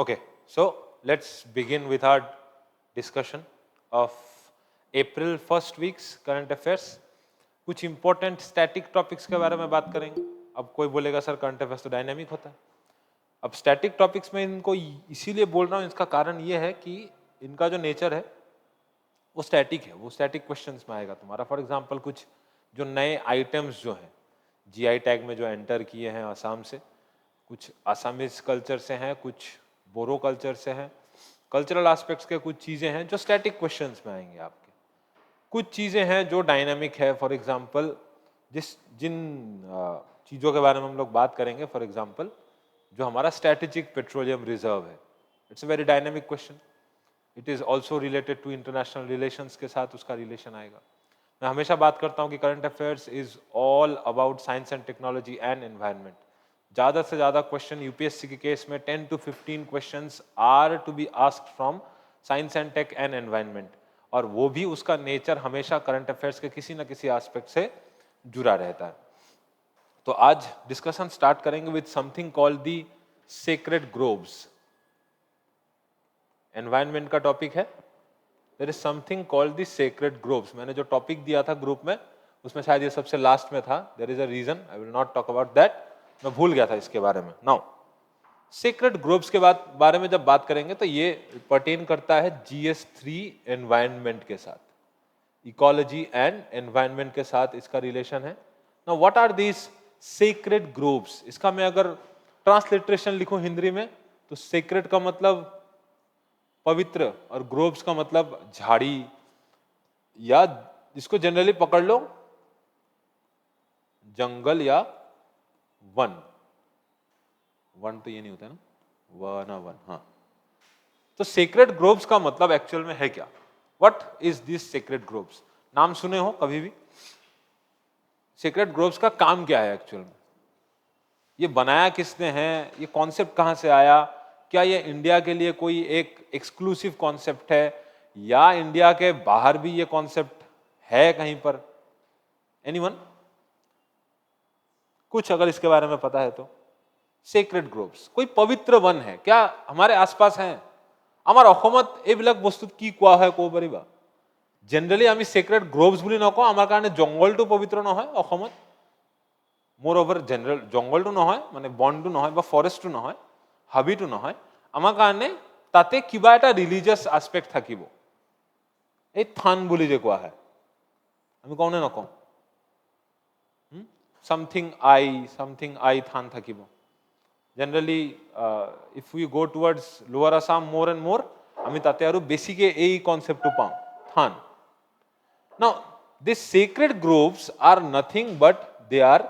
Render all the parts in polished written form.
Okay, so let's begin with our discussion of April first week's current affairs. कुछ important static topics के बारे में बात करेंगे. अब कोई बोलेगा सर करंट अफेयर्स तो डायनेमिक होता है. अब स्टैटिक टॉपिक्स में इनको इसीलिए बोल रहा हूँ, इसका कारण ये है कि इनका जो नेचर है वो स्टैटिक है, वो स्टैटिक क्वेश्चंस में आएगा तुम्हारा. फॉर एग्जांपल कुछ जो नए आइटम्स जो हैं जीआई टैग में जो एंटर किए हैं आसाम से, कुछ आसामीज कल्चर से हैं, कुछ बोरो कल्चर से हैं, कल्चरल एस्पेक्ट्स के कुछ चीज़ें हैं जो स्टैटिक क्वेश्चंस में आएंगे आपके. कुछ चीज़ें हैं जो डायनामिक है. फॉर एग्जांपल जिन चीज़ों के बारे में हम लोग बात करेंगे, फॉर एग्जांपल जो हमारा स्ट्रैटेजिक पेट्रोलियम रिजर्व है, it's a very dynamic question. It is also related to international relations के साथ उसका रिलेशन आएगा. मैं हमेशा बात करता हूँ कि current affairs is all about science and technology and environment. ज़्यादा से ज़्यादा क्वेश्चन यूपीएससी के केस में 10 to 15 questions are to be asked from science and tech and environment, और वो भी उसका नेचर हमेशा करंट अफेयर्स के किसी न किसी एस्पेक्ट से जुड़ा रहता है. तो आज डिस्कशन स्टार्ट करेंगे with something called the sacred groves. Environment का टॉपिक है. There is something called the sacred groves. मैंने जो टॉपिक दिया था ग्रुप में उसमें शायद ये सबसे लास्ट में था. There is a reason, I will not talk about that. मैं भूल गया था इसके बारे में. नाउ सेक्रेड ग्रोव्स के बारे में जब बात करेंगे तो ये पर्टेन करता है GS3 एनवायरनमेंट के साथ, इकोलॉजी एंड एनवायरनमेंट के साथ इसका रिलेशन है. Now what are these sacred groves? इसका मैं अगर ट्रांसलिटरेशन लिखूं हिंदी में तो सेक्रेड का मतलब पवित्र और ग्रोव्स का मतलब झाड़ी, या जिसको जनरली पकड़ लो जंगल या वन. वन तो ये नहीं होता है ना, वन. हाँ, तो सेक्रेड ग्रोव्स का मतलब एक्चुअल में है क्या? What is this sacred groves? नाम सुने हो कभी भी? सेक्रेड ग्रोव्स का काम क्या है एक्चुअल में? ये बनाया किसने है? ये कॉन्सेप्ट कहां से आया? क्या ये इंडिया के लिए कोई एक एक्सक्लूसिव कॉन्सेप्ट है, या इंडिया के बाहर भी ये कॉन्सेप्ट है कहीं पर? एनीवन? कुछ अगर इसके बारे में पता है तो. सेक्रेड ग्रोव्स कोई पवित्र वन है क्या? हमारे आसपास हैं. আমার অসমত এইবিলাক বস্তু কি কোৱা হয় ক'ব পাৰিবা? জেনাৰেলি আমি সেক্ৰেট গ্ৰোভস বুলি নকওঁ. আমাৰ কাৰণে জংগলটো পবিত্ৰ নহয় অসমত. মোৰ ওভাৰ জেনাৰেল জংগলটো নহয়, মানে বনটো নহয় বা ফৰেষ্টটো নহয়, হাবিটো নহয়. আমাৰ কাৰণে তাতে কিবা এটা ৰিলিজিয়াছ এস্পেক্ট থাকিব. এই থান বুলি যে কোৱা হয়, আমি কওঁ নে নকওঁ? something I থান থাকিব. Generally, if we go towards lower Assam more and more, আমি তাতে আরো বেসিকে এই কনসেপ্টটো পাম, থান. Now, these sacred groves are nothing but they are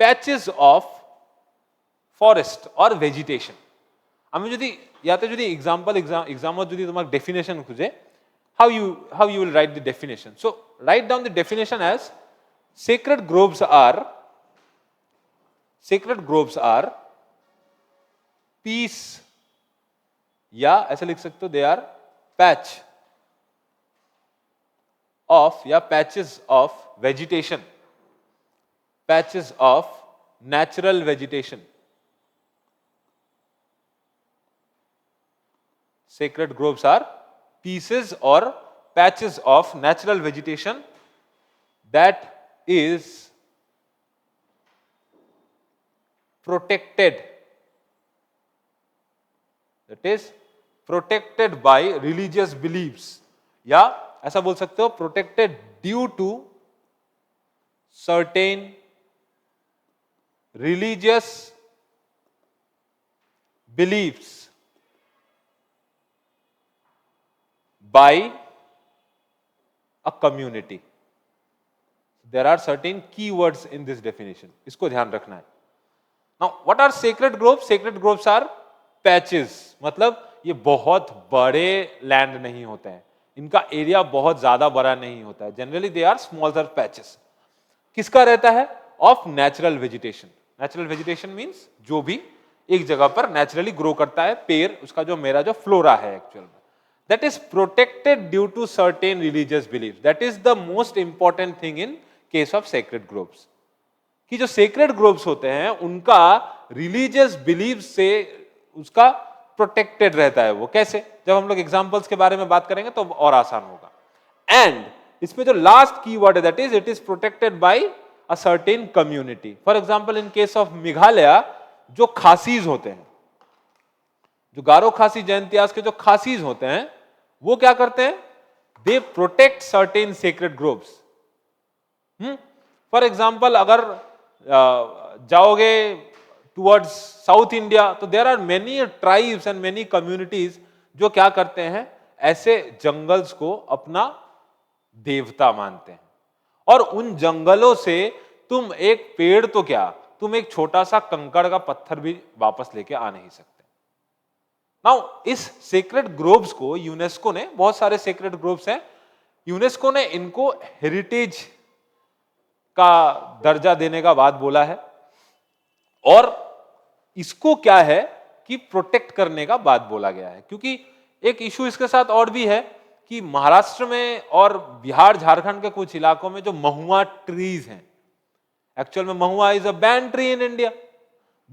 patches of forest or vegetation. আমি যদি ইয়াতে যদি এক্সামত যদি তোমাক ডেফিনেশন খুঁজে, how you will write the definition. So write down the definition as sacred groves are piece, या ऐसे लिख सकते हो दे आर पैच ऑफ या patches of vegetation, patches of natural vegetation. Sacred groves are pieces और patches of natural vegetation that is protected, that is protected by religious beliefs, या ऐसा बोल सकते हो protected due to certain religious beliefs by a community. There are certain keywords in this definition, इसको ध्यान रखना है. Now, what are sacred groves? Sacred groves are patches. मतलब ये बहुत बड़े लैंड नहीं होते हैं, इनका एरिया बहुत ज्यादा बड़ा नहीं होता है. Generally they are smaller patches. किसका रहता है? Of natural vegetation. Natural vegetation means जो भी एक जगह पर नेचुरली ग्रो करता है, पेड़, उसका जो मेरा जो फ्लोरा है एक्चुअल में, that is protected due to certain religious belief. That is the most important thing in case of sacred groves. कि जो सेक्रेड ग्रोव्स होते हैं उनका रिलीजियस बिलीफ से उसका प्रोटेक्टेड रहता है वो। कैसे? जब हम लोग एग्जांपल्स के बारे में बात करेंगे तो और आसान होगा। एंड इसमें जो लास्ट कीवर्ड है that is it is protected by a certain community. For example in case of Meghalaya जो खासीज होते हैं, जो गारो खासी जयंतियास के जो खासीज होते हैं, वो क्या करते हैं? They protect certain sacred groves. For example अगर जाओगे टुवर्ड्स साउथ इंडिया तो there are many tribes and many communities जो क्या करते हैं, ऐसे जंगल्स को अपना देवता मानते हैं। और उन जंगलों से तुम एक पेड़ तो क्या, तुम एक छोटा सा कंकड़ का पत्थर भी वापस लेके आ नहीं सकते। नाउ इस सेक्रेड ग्रोव्स को यूनेस्को ने, बहुत सारे सेक्रेड ग्रोव्स हैं, यूनेस्को ने इनको हेरिटेज का दर्जा देने का बात बोला है। और इसको क्या है कि प्रोटेक्ट करने का बात बोला गया है। क्योंकि एक इशू इसके साथ और भी है कि महाराष्ट्र में और बिहार झारखंड के कुछ इलाकों में जो महुआ ट्रीज हैं, एक्चुअल में mahua is a ban tree in India,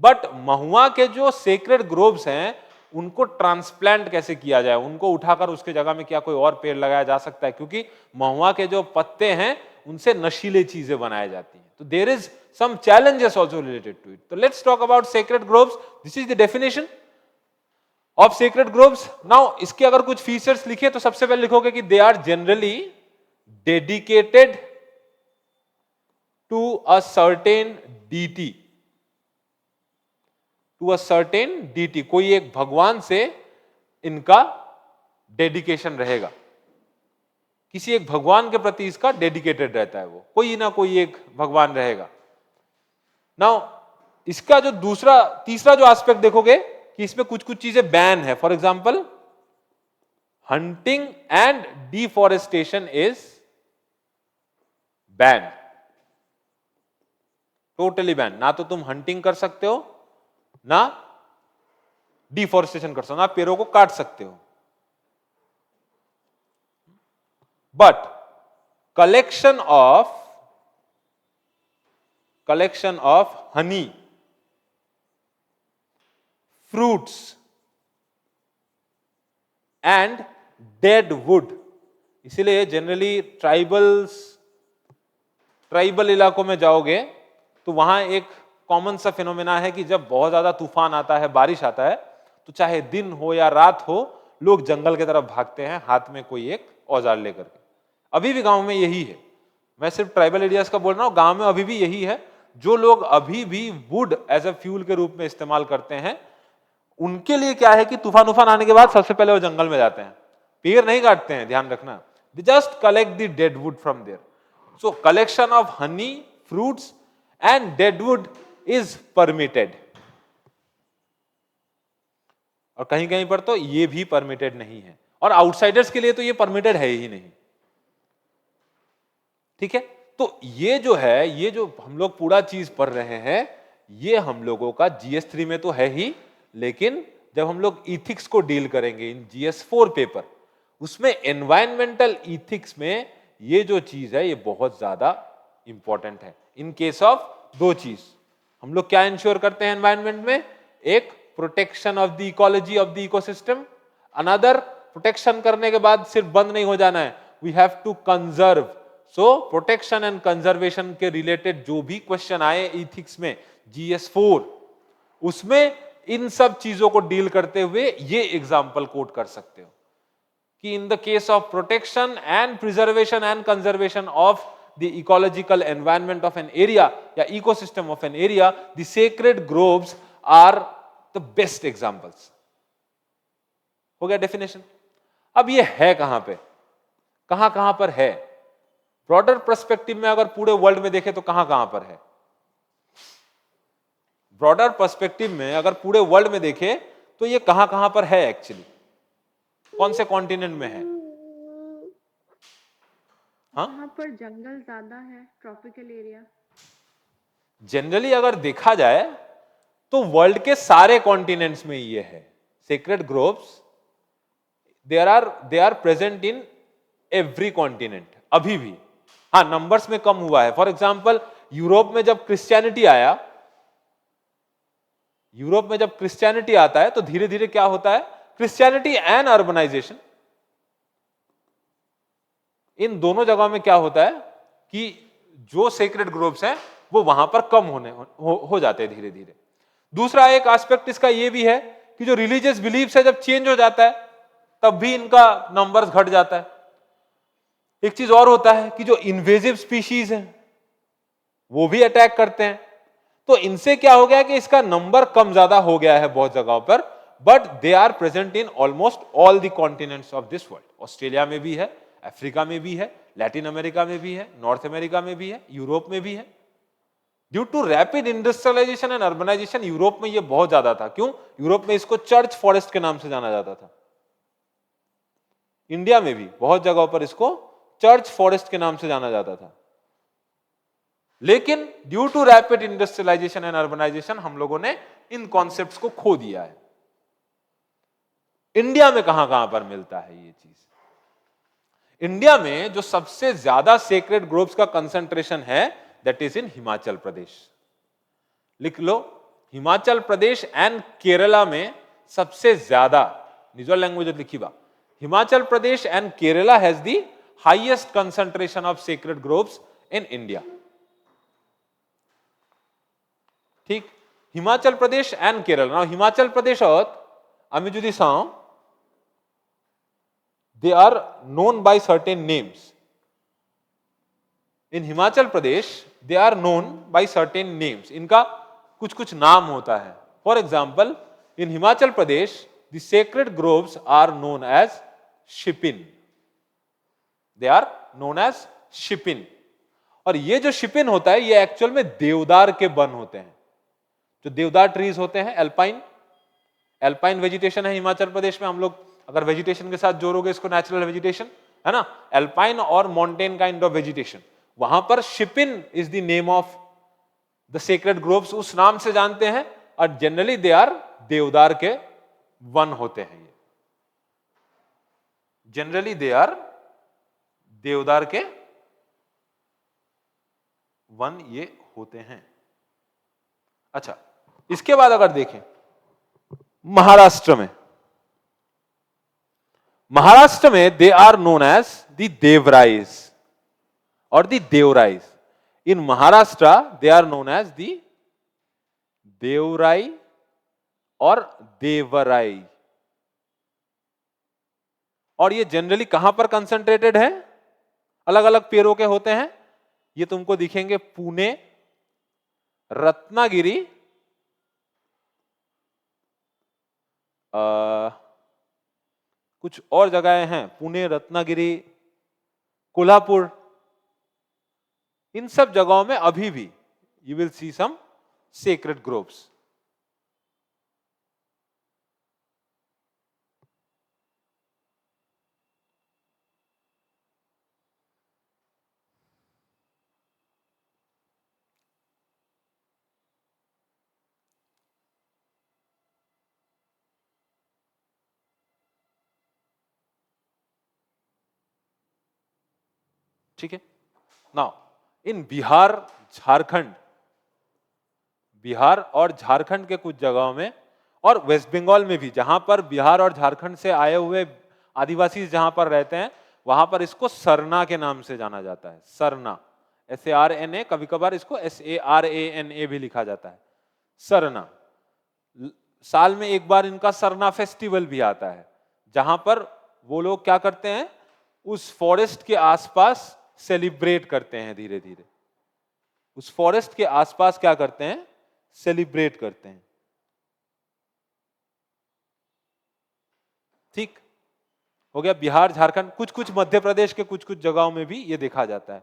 but mahua के जो सेक्रेड ग्रोव्स हैं उनको ट्रांसप्लांट कैसे किया जाए, उनको उठाकर उसके जगह में क्या कोई और पेड़ लगाया जा सकता है? क्योंकि महुआ के जो पत्ते हैं उनसे नशीले चीजें बनाई जाती हैं। तो there is some challenges also related to it. So let's talk about sacred groves. This is the definition of sacred groves. Now इसके अगर कुछ फीचर्स लिखे तो सबसे पहले लिखोगे कि they are generally dedicated to a certain deity. To a certain deity. कोई एक भगवान से इनका डेडिकेशन रहेगा, किसी एक भगवान के प्रति इसका डेडिकेटेड रहता है, वो कोई ना कोई एक भगवान रहेगा। नाउ इसका जो तीसरा जो एस्पेक्ट देखोगे कि इसमें कुछ कुछ चीजें बैन है। For example hunting and deforestation is ban, totally ban. ना तो तुम हंटिंग कर सकते हो, ना डिफॉरेस्टेशन कर सकते हो, ना पेड़ों को काट सकते हो। But collection of Honey, fruits and dead wood, इसीलिए जनरली ट्राइबल इलाकों में जाओगे तो वहां एक कॉमन सा फिनोमेना है कि जब बहुत ज्यादा तूफान आता है, बारिश आता है, तो चाहे दिन हो या रात हो, लोग जंगल की तरफ भागते हैं हाथ में कोई एक औजार लेकर के। अभी भी गांव में यही है, मैं सिर्फ ट्राइबल एरियाज का बोल रहा हूं, गांव में अभी भी यही है। जो लोग अभी भी वुड एज अ फ्यूल के रूप में इस्तेमाल करते हैं, उनके लिए क्या है कि तूफान आने के बाद सबसे पहले वो जंगल में जाते हैं, पेड़ नहीं काटते हैं, ध्यान रखना। They just collect the dead wood from there. So collection of honey, fruits and dead wood is permitted. और कहीं कहीं पर तो ये भी परमिटेड नहीं है, और आउटसाइडर्स के लिए तो ये परमिटेड है ही नहीं। ठीक है, तो ये जो है, ये जो हम लोग पूरा चीज पढ़ रहे हैं, ये हम लोगों का GS3 में तो है ही, लेकिन जब हम लोग इथिक्स को डील करेंगे इन GS4 पेपर, उसमें एनवायरमेंटल इथिक्स में ये जो चीज है ये बहुत ज्यादा इंपॉर्टेंट है। इन केस ऑफ दो चीज हम लोग क्या इंश्योर करते हैं एनवायरमेंट में, एक protection of the ecology of the ecosystem, another protection करने के बाद सिर्फ बंद नहीं हो जाना है, we have to conserve. So protection and conservation के रिलेटेड जो भी क्वेश्चन आए इथिक्स में GS4, उसमें इन सब चीजों को डील करते हुए ये एग्जाम्पल कोट कर सकते हो कि in the case of protection and preservation and conservation of the ecological environment of an area या ecosystem of an area, the sacred groves are the best examples. हो गया डेफिनेशन। अब ये है कहां पे, कहां कहां पर है? ब्रॉडर पर्सपेक्टिव में अगर पूरे वर्ल्ड में देखें तो कहां कहां पर है? ब्रॉडर पर्सपेक्टिव में अगर पूरे वर्ल्ड में देखें तो ये कहां कहां पर है एक्चुअली, कौन से कॉन्टिनेंट में है? वहां पर जंगल ज्यादा है, ट्रॉपिकल एरिया। जनरली अगर देखा जाए तो वर्ल्ड के सारे कॉन्टिनेंट्स में ये है। Sacred groves they are present in every continent अभी भी। हाँ, नंबर्स में कम हुआ है। फॉर एग्जाम्पल यूरोप में जब क्रिश्चियनिटी आया, यूरोप में जब क्रिश्चियनिटी आता है तो धीरे धीरे क्या होता है, क्रिश्चियनिटी एंड अर्बनाइजेशन, इन दोनों जगहों में क्या होता है कि जो सेक्रेड ग्रुप्स हैं वो वहां पर कम हो जाते हैं धीरे धीरे। दूसरा एक एस्पेक्ट इसका ये भी है कि जो रिलीजियस बिलीफ्स है जब चेंज हो जाता है तब भी इनका नंबर्स घट जाता है। एक चीज और होता है कि जो इन्वेजिव स्पीशीज हैं वो भी अटैक करते हैं, तो इनसे क्या हो गया कि इसका नंबर कम ज्यादा हो गया है बहुत जगहों पर, but they are present in almost all the continents of this world. Australia में भी है, अफ्रीका में भी है, लैटिन अमेरिका में भी है, नॉर्थ अमेरिका में भी है, यूरोप में भी है। Due to rapid industrialisation and urbanisation Europe में ये बहुत ज्यादा था। क्यों? यूरोप में इसको चर्च फॉरेस्ट के नाम से जाना जाता था। इंडिया में भी बहुत जगहों पर इसको चर्च फॉरेस्ट के नाम से जाना जाता था, लेकिन due to rapid industrialisation and urbanisation हम लोगों ने इन कॉन्सेप्ट्स को खो दिया है। इंडिया में कहां कहां पर मिलता है ये चीज? इंडिया में जो सबसे ज्यादा सेक्रेड ग्रुप्स का कंसंट्रेशन है that is in Himachal Pradesh. लिख लो, हिमाचल प्रदेश एंड केरला में सबसे ज्यादा, निजोल लैंग्वेज लिखी बा, Himachal Pradesh and Kerala has the highest concentration of sacred groups in India. ठीक, हिमाचल प्रदेश एंड केरला। नाउ हिमाचल प्रदेश আমি যদি চাও, they are known by certain names. In Himachal Pradesh they are known by certain names. इनका कुछ कुछ नाम होता है। For example, in Himachal Pradesh the sacred groves are known as Shipin. They are known as Shipin. और ये जो शिपिन होता है ये एक्चुअल में देवदार के वन होते हैं। जो देवदार ट्रीज होते हैं, एल्पाइन वेजिटेशन है हिमाचल प्रदेश में। हम लोग अगर वेजिटेशन के साथ जोड़ोगे इसको, नेचुरल वेजिटेशन है ना, एल्पाइन और माउंटेन काइंड ऑफ वेजिटेशन, वहां पर शिपिन is the name of the sacred groups, उस नाम से जानते हैं। और जनरली दे आर देवदार के वन होते हैं। ये जनरली दे आर देवदार के वन ये होते हैं। अच्छा, इसके बाद अगर देखें महाराष्ट्र में they are known as the Devrais और the Devrais. In Maharashtra they are known as the Devrai और देवराई। और ये जनरली कहां पर कंसंट्रेटेड है? अलग अलग पेड़ों के होते हैं। ये तुमको दिखेंगे पुणे, रत्नागिरी, कुछ और जगहें हैं, पुणे, रत्नागिरी, कोल्हापुर, इन सब जगहों में अभी भी you will see some sacred groups. ठीक है। नाउ इन बिहार और झारखंड के कुछ जगहों में और वेस्ट बंगाल में भी, जहां पर बिहार और झारखंड से आए हुए आदिवासी जहां पर रहते हैं वहां पर इसको सरना के नाम से जाना जाता है। सरना, SARNA, कभी कभार इसको SARANA भी लिखा जाता है। सरना, साल में एक बार इनका सरना फेस्टिवल भी आता है, जहां पर वो लोग क्या करते हैं, उस फॉरेस्ट के आसपास सेलिब्रेट करते हैं। धीरे धीरे उस फॉरेस्ट के आसपास क्या करते हैं, सेलिब्रेट करते हैं। ठीक हो गया बिहार, झारखंड, कुछ कुछ मध्य प्रदेश के कुछ कुछ जगहों में भी ये देखा जाता है।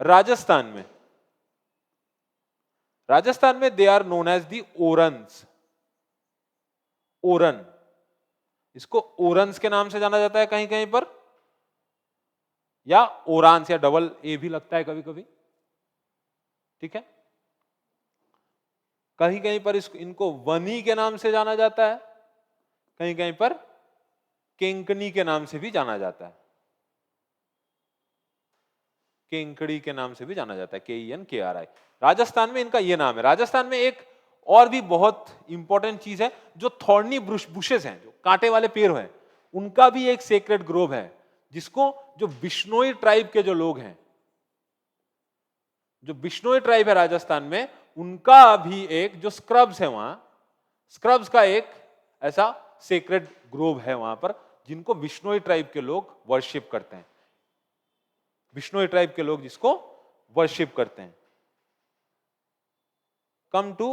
राजस्थान में they are known as the Orans. Oran, इसको ओरन्स के नाम से जाना जाता है कहीं कहीं पर, या ओरांस, या डबल ए भी लगता है कभी कभी। ठीक है, कहीं कहीं पर इनको वनी के नाम से जाना जाता है, कहीं कहीं पर केंकनी के नाम से भी जाना जाता है। केंकड़ी के नाम से भी जाना जाता है, KENKRI। राजस्थान में इनका ये नाम है। राजस्थान में एक और भी बहुत इंपॉर्टेंट चीज है, जो थॉर्नी बुशेस हैं, जो कांटे वाले पेड़ हैं, उनका भी एक सेक्रेड ग्रोव है, जिसको जो बिश्नोई ट्राइब के जो लोग हैं, जो बिश्नोई ट्राइब है राजस्थान में, उनका भी एक जो स्क्रब्स है वहां, स्क्रब्स का एक ऐसा सेक्रेड ग्रोव है वहां पर, जिनको बिश्नोई ट्राइब के लोग वर्शिप करते हैं, बिश्नोई ट्राइब के लोग जिसको वर्शिप करते हैं। Come to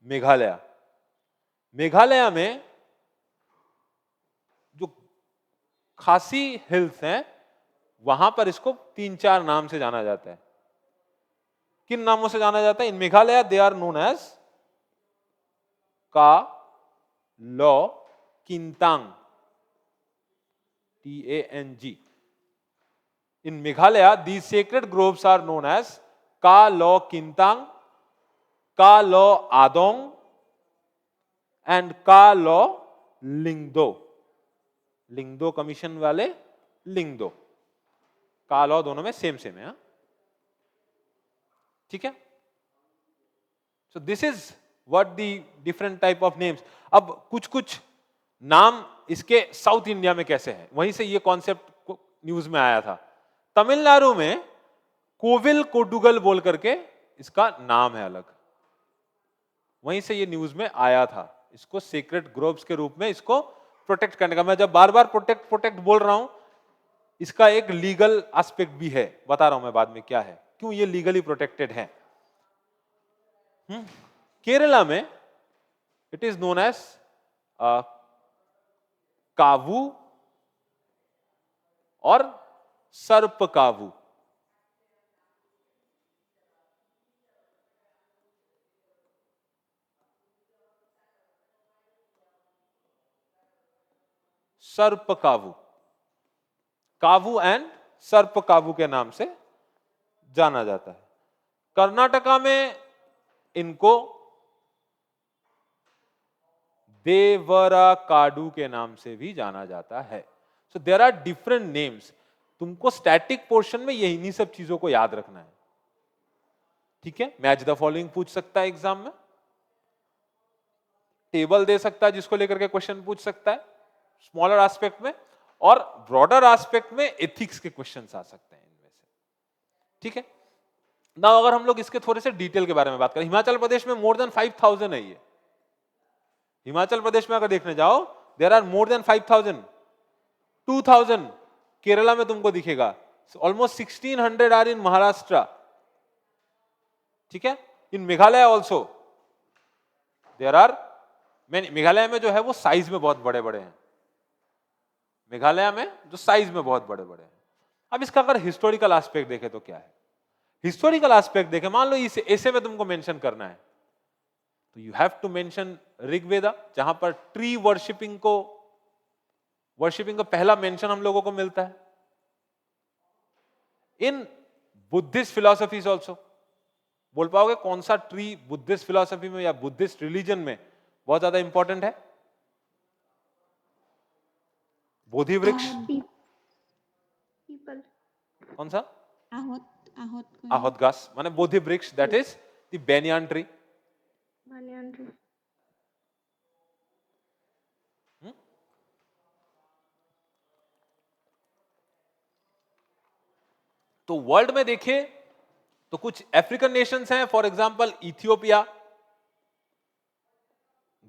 Meghalaya. मेघालय में जो खासी हिल्स हैं, वहां पर इसको 3-4 नाम से जाना जाता है। किन नामों से जाना जाता है? In Meghalaya they are known as Ka Law Kyntang, TANG। In Meghalaya, these sacred groves are known as Ka Lo Kintang, Ka Lo Adong, and Ka Lo Lingdo। Lyngdoh commission वाले लिंगदो, का लो दोनों में सेम सेम है, हा? ठीक है। So this is what the different type of names. अब कुछ कुछ नाम इसके साउथ इंडिया में कैसे हैं, वहीं से ये कॉन्सेप्ट न्यूज में आया था। तमिलनाडु में कोविल कोडुगल बोल करके इसका नाम है अलग, वहीं से ये न्यूज में आया था। इसको सीक्रेट ग्रोव्स के रूप में इसको प्रोटेक्ट करने का, मैं जब बार बार प्रोटेक्ट प्रोटेक्ट बोल रहा हूं, इसका एक लीगल एस्पेक्ट भी है, बता रहा हूं मैं बाद में क्या है, क्यों ये लीगली प्रोटेक्टेड है। केरला में इट इज नोन एज कावू और सर्प कावू। सर्प कावू, कावू एंड सर्प कावू के नाम से जाना जाता है। कर्नाटका में इनको देवरा काडू के नाम से भी जाना जाता है। So there are different names. तुमको स्टैटिक पोर्शन में यही इन्हीं सब चीजों को याद रखना है, ठीक है। मैच द फॉलोइंग पूछ सकता है एग्जाम में, टेबल दे सकता है जिसको लेकर के क्वेश्चन पूछ सकता है स्मॉलर एस्पेक्ट में, और ब्रॉडर एस्पेक्ट में एथिक्स के क्वेश्चंस आ सकते हैं इनमें से, ठीक है ना। अगर हम लोग इसके थोड़े से डिटेल के बारे में बात करें, हिमाचल प्रदेश में मोर देन 5000 है ये। हिमाचल प्रदेश में अगर देखने जाओ, there are more than 5000, 2000 Kerala में तुमको दिखेगा, ऑलमोस्ट 1600 आर इन महाराष्ट्र, ठीक है। In Meghalaya also there are many. Meghalaya में जो है वो साइज में बहुत बड़े बड़े हैं, मेघालय में जो साइज में बहुत बड़े बड़े हैं। अब इसका अगर हिस्टोरिकल एस्पेक्ट देखे तो क्या है, हिस्टोरिकल एस्पेक्ट देखे, मान लो इस ऐसे में तुमको मेंशन करना है, तो you have to mention Rigveda, जहां पर ट्री वर्शिपिंग का पहला मेंशन हम लोगों को मिलता है। इन बुद्धिस्ट फिलॉसफीज ऑल्सो, बोल पाओगे कौन सा ट्री बुद्धिस्ट फिलॉसफी में या बुद्धिस्ट रिलीजन में बहुत ज्यादा इंपॉर्टेंट है? बोधि वृक्ष, पीपल, कौन सा? आहत आहत घास, माने बोधि वृक्ष, that is the banyan tree. banyan tree, तो वर्ल्ड में देखे तो कुछ अफ्रीकन नेशंस हैं, for example Ethiopia,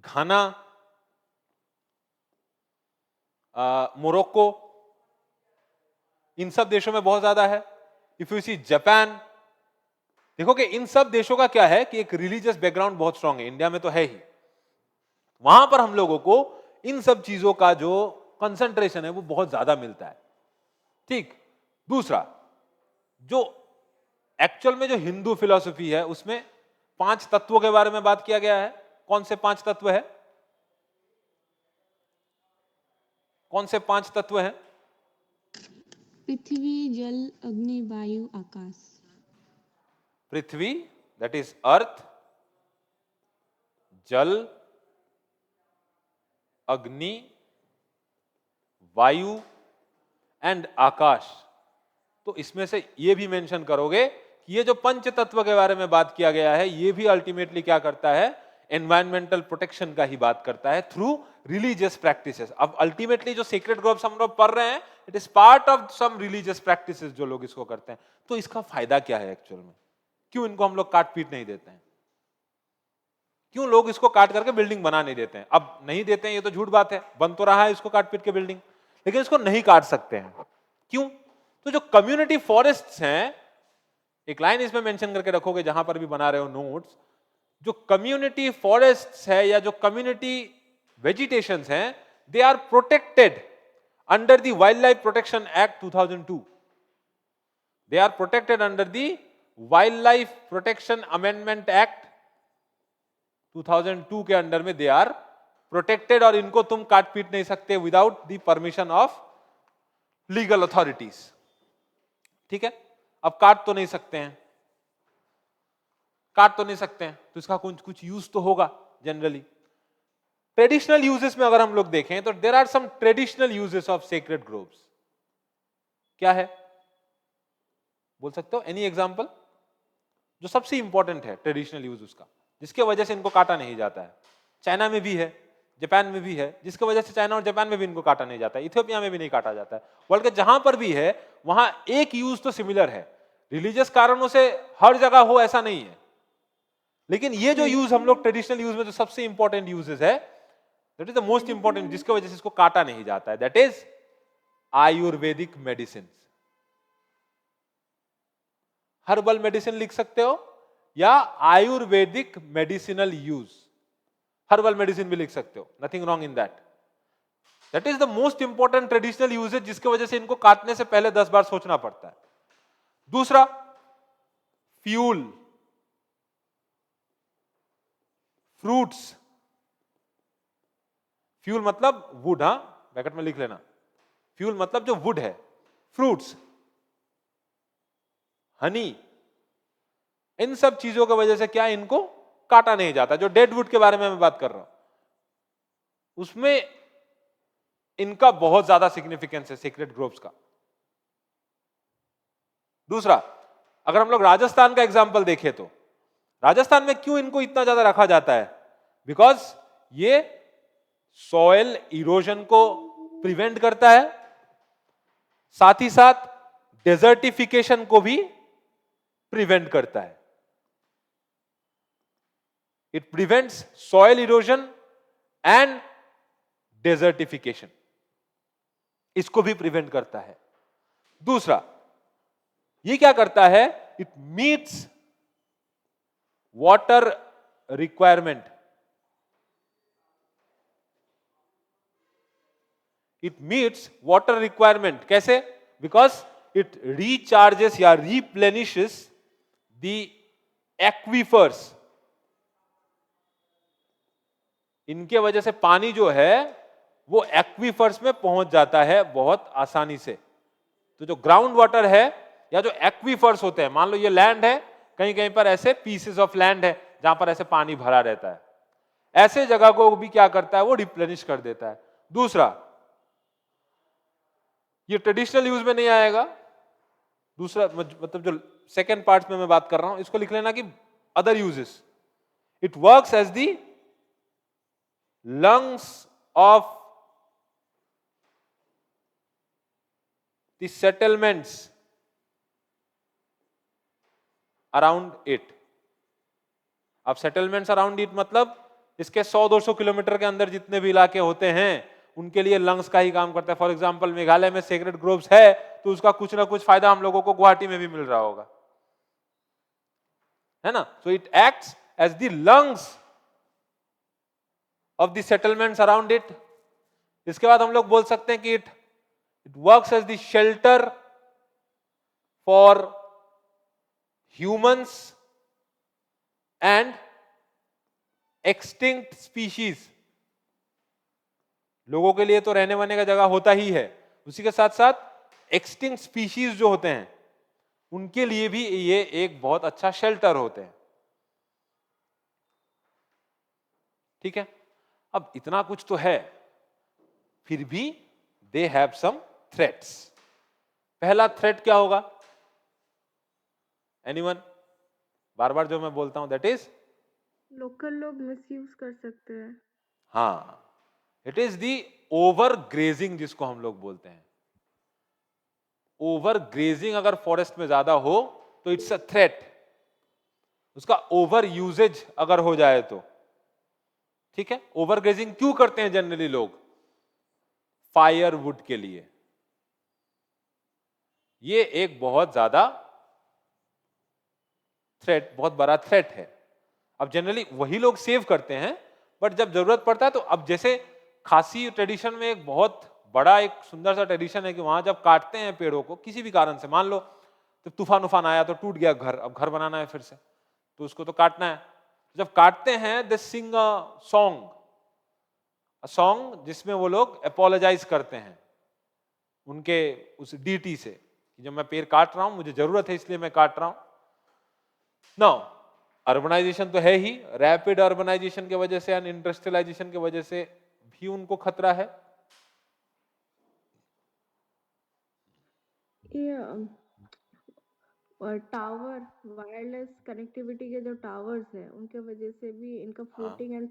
Ghana, Morocco, इन सब देशों में बहुत ज्यादा है। इफ यू सी जापान, देखो कि इन सब देशों का क्या है कि एक रिलीजियस बैकग्राउंड बहुत स्ट्रांग है, इंडिया में तो है ही। वहां पर हम लोगों को इन सब चीजों का जो कंसंट्रेशन है वो बहुत ज्यादा मिलता है, ठीक। दूसरा, जो एक्चुअल में जो हिंदू फिलॉसफी है उसमें 5 तत्वों के बारे में बात किया गया है। कौन से 5 तत्व है? कौन से 5 तत्व हैं? पृथ्वी, जल, अग्नि, वायु, आकाश। पृथ्वी, दैट इज अर्थ, जल, अग्नि, वायु एंड आकाश। तो इसमें से ये भी मेंशन करोगे कि ये जो पंच तत्व के बारे में बात किया गया है, ये भी अल्टीमेटली क्या करता है? एनवायरमेंटल प्रोटेक्शन का ही बात करता है थ्रू रिलीजियस प्रैक्टिसेस। अब अल्टीमेटली जो सीक्रेट ग्रुप्स हम लोग पढ़ रहे हैं, it is part of some religious practices जो लोग इसको करते हैं। तो इसका फायदा क्या है एक्चुअल में? क्यों इनको हम लोग काट पीट नहीं देते हैं? क्यों लोग इसको काट करके बिल्डिंग बना नहीं देते हैं? अब नहीं देते हैं ये तो झूठ बात है, बन तो रहा है इसको काट पीट के बिल्डिंग, लेकिन इसको नहीं काट सकते हैं। क्यों? तो जो कम्युनिटी फॉरेस्ट्स हैं, एक लाइन इसमें मेंशन करके रखोगे जहां पर भी बना रहे हो नोट्स, जो कम्युनिटी फॉरेस्ट्स है या जो कम्युनिटी वेजिटेशंस हैं, they are protected under the wildlife protection act 2002। They are protected under the wildlife protection amendment act 2002 के अंडर में दे आर प्रोटेक्टेड, और इनको तुम काट पीट नहीं सकते without the permission of legal authorities. ठीक है, अब काट तो नहीं सकते हैं, काट तो नहीं सकते हैं, तो इसका कुछ कुछ यूज तो होगा जनरली। ट्रेडिशनल यूजेस में अगर हम लोग देखें तो there are some traditional uses of sacred groves. क्या है, बोल सकते हो? एनी एग्जांपल जो सबसे इंपॉर्टेंट है ट्रेडिशनल यूज उसका, जिसके वजह से इनको काटा नहीं जाता है। चाइना में भी है, जापान में भी है, जिसकी वजह से चाइना और जापान में भी इनको काटा नहीं जाता है, इथियोपिया में भी नहीं काटा जाता है। वर्ल्ड के जहां पर भी है वहां एक यूज तो सिमिलर है। रिलीजियस कारणों से हर जगह हो ऐसा नहीं है, लेकिन ये जो यूज हम लोग ट्रेडिशनल यूज में जो सबसे इंपॉर्टेंट यूजेस है, that is the most important, जिसकी वजह से इसको काटा नहीं जाता है, that is Ayurvedic medicine. Herbal medicine लिख सकते हो या Ayurvedic medicinal use, herbal medicine भी लिख सकते हो, nothing wrong in that. That is the most important traditional uses, जिसकी वजह से इनको काटने से पहले 10 बार सोचना पड़ता है। दूसरा, फ्यूल, फ्रूट्स। फ्यूल मतलब वुड, हाँ ब्रैकेट में लिख लेना, फ्यूल मतलब जो वुड है। फ्रूट्स, हनी, इन सब चीजों की वजह से क्या इनको काटा नहीं जाता। जो डेड वुड के बारे में मैं बात कर रहा हूं, उसमें इनका बहुत ज्यादा सिग्निफिकेंस है सीक्रेट ग्रोव्स का। दूसरा, अगर हम लोग राजस्थान का एग्जांपल देखें तो राजस्थान में क्यों इनको इतना ज्यादा रखा जाता है? बिकॉज ये सॉइल इरोजन को प्रिवेंट करता है, साथ ही साथ डेजर्टिफिकेशन को भी प्रिवेंट करता है। It prevents soil erosion and desertification, इसको भी प्रिवेंट करता है। दूसरा, ये क्या करता है? It meets water requirement. It meets water requirement कैसे? बिकॉज इट रिचार्जेस या रिप्लेनिशेस द एक्वीफर्स। इनके वजह से पानी जो है वो एक्वीफर्स में पहुंच जाता है बहुत आसानी से। तो जो ग्राउंड वाटर है या जो एक्वीफर्स होते हैं, मान लो ये लैंड है, कहीं कहीं पर ऐसे पीसेस ऑफ लैंड है जहां पर ऐसे पानी भरा रहता है, ऐसे जगह को भी क्या करता है? वो रिप्लेनिश कर देता है। दूसरा, ये ट्रेडिशनल यूज में नहीं आएगा। दूसरा मतलब जो सेकेंड पार्ट में मैं बात कर रहा हूं, इसको लिख लेना कि other uses. It works as the lungs of the settlements around it। अब settlements around it मतलब इसके 100-200 किलोमीटर के अंदर जितने भी इलाके होते हैं उनके लिए लंग्स का ही काम करता है। फॉर एग्जांपल मेघालय में सेक्रेड ग्रोव्स है तो उसका कुछ ना कुछ फायदा हम लोगों को गुवाहाटी में भी मिल रहा होगा, है ना? So it acts as the lungs of the settlements around it। इसके बाद हम लोग बोल सकते हैं कि it works as the shelter for humans and extinct species। लोगों के लिए तो रहने वहने का जगह होता ही है, उसी के साथ साथ एक्सटिंक्ट स्पीशीज जो होते हैं उनके लिए भी ये एक बहुत अच्छा शेल्टर होते हैं। ठीक है, अब इतना कुछ तो है, फिर भी दे हैव सम थ्रेट्स। पहला थ्रेट क्या होगा? एनीवन? बार बार जो मैं बोलता हूं, दैट इज लोकल लोग मिसयूज कर सकते हैं। हाँ, it is the over grazing जिसको हम लोग बोलते हैं। ओवर ग्रेजिंग अगर फॉरेस्ट में ज्यादा हो तो इट्स अ थ्रेट। उसका ओवर यूजेज अगर हो जाए तो, ठीक है। ओवर ग्रेजिंग क्यों करते हैं जनरली लोग? फायरवुड के लिए। ये एक बहुत ज्यादा थ्रेट, बहुत बड़ा थ्रेट है। अब जनरली वही लोग सेव करते हैं, बट जब जरूरत पड़ता है तो अब जैसे खासी ट्रेडिशन में एक बहुत बड़ा एक सुंदर सा ट्रेडिशन है कि वहां जब काटते हैं पेड़ों को किसी भी कारण से, मान लो तो तूफान उफान आया तो टूट गया घर, अब घर बनाना है फिर से, तो उसको तो काटना है। जब काटते हैं दे सिंग अ सॉन्ग जिसमें वो लोग अपोलोजाइज करते हैं उनके उस डीटी से कि जब मैं पेड़ काट रहा हूं मुझे जरूरत है इसलिए मैं काट रहा हूं। नाउ अर्बनाइजेशन तो है ही, रैपिड अर्बनाइजेशन की वजह से एंड इंडस्ट्रियलाइजेशन की वजह से भी उनको खतरा है। ये और टावर, वायरलेस कनेक्टिविटी के जो टावर्स है उनके वजह से भी इनका हाँ, फ्रूटिंग एंड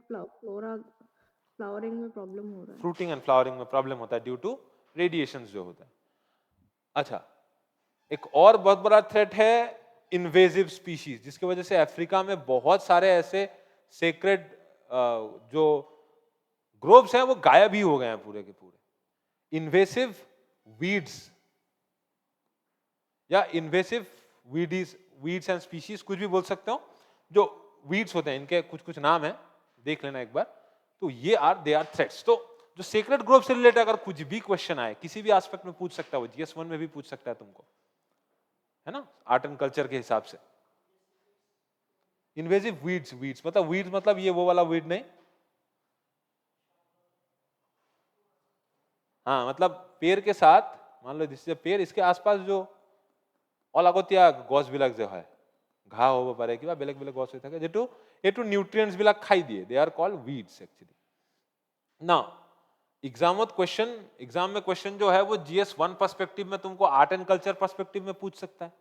फ्लावरिंग में प्रॉब्लम हो रहा है। फ्रूटिंग एंड फ्लावरिंग में प्रॉब्लम होता है ड्यू टू रेडिएशन जो होता है। अच्छा, एक और बहुत बड़ा थ्रेट है इन्वेजिव स्पीशीज, जिसकी वजह से अफ्रीका में बहुत सारे ऐसे सेक्रेड जो ग्रोव्स हैं वो गायब ही हो गए हैं पूरे के पूरे। इन्वेसिव वीड्स या इन्वेसिव वीड्स एंड स्पीशीज, कुछ भी बोल सकते हो। जो वीड्स होते हैं इनके कुछ कुछ नाम है, देख लेना एक बार। तो ये दे आर थ्रेट्स। तो जो सेक्रेड ग्रोव से रिलेटेड अगर कुछ भी क्वेश्चन आए किसी भी एस्पेक्ट में पूछ सकता है, वो GS1 में भी पूछ सकता है तुमको, है ना, आर्ट एंड कल्चर के हिसाब से। इन्वेजिव वीड्स, वीड्स मतलब ये वो वाला वीड नहीं, हाँ मतलब पेड़ के साथ, मान लो जिससे पेड़ इसके आसपास जो অলাগতীয়া গছবিলাক যে হয়, ঘাঁহ হ'ব পাৰে কিবা বেলেগ বেলেগ গছ হৈ থাকে যেটো এইটো নিউট্ৰিয়েন্টছ বিলাক খাই দিয়ে, দে आर कॉल्ड वीड्स एक्चुअली। ना एग्जाम में क्वेश्चन जो है वो GS1 पर्सपेक्टिव में तुमको आर्ट एंड कल्चर पर्सपेक्टिव में पूछ सकता है।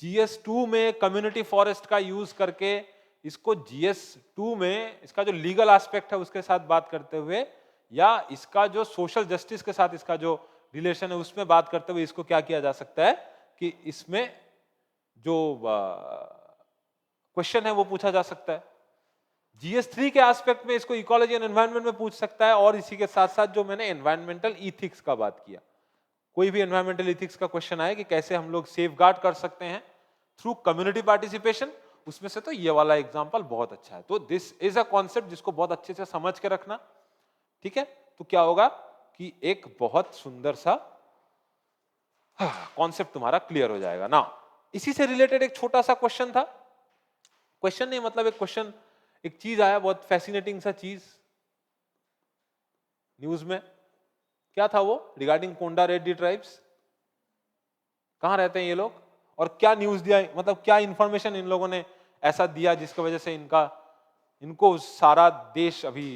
GS2 में कम्युनिटी फॉरेस्ट का यूज करके इसको GS2 में इसका जो लीगल एस्पेक्ट है उसके साथ बात करते हुए, या इसका जो सोशल जस्टिस के साथ इसका जो रिलेशन है उसमें बात करते हुए इसको क्या किया जा सकता है कि इसमें जो क्वेश्चन है वो पूछा जा सकता है। GS3 के एस्पेक्ट में इसको इकोलॉजी एंड एनवायरनमेंट में पूछ सकता है। और इसी के साथ साथ जो मैंने एनवायरमेंटल इथिक्स का बात किया, कोई भी एनवायरमेंटल इथिक्स का क्वेश्चन आए कि कैसे हम लोग सेफ गार्ड कर सकते हैं थ्रू कम्युनिटी पार्टिसिपेशन, उसमें से तो ये वाला एग्जांपल बहुत अच्छा है। तो दिस इज अ कॉन्सेप्ट जिसको बहुत अच्छे से समझ के रखना, ठीक है। तो क्या होगा कि एक बहुत सुंदर सा कॉन्सेप्ट तुम्हारा क्लियर हो जाएगा ना। इसी से रिलेटेड एक छोटा सा क्वेश्चन था, क्वेश्चन नहीं मतलब एक क्वेश्चन, एक चीज आया बहुत फैसिनेटिंग सा चीज न्यूज में। क्या था वो? रिगार्डिंग कोंडा रेड्डी ट्राइब्स। कहां रहते हैं ये लोग और क्या न्यूज दिया, मतलब क्या इंफॉर्मेशन इन लोगों ने ऐसा दिया जिसकी वजह से इनको सारा देश, अभी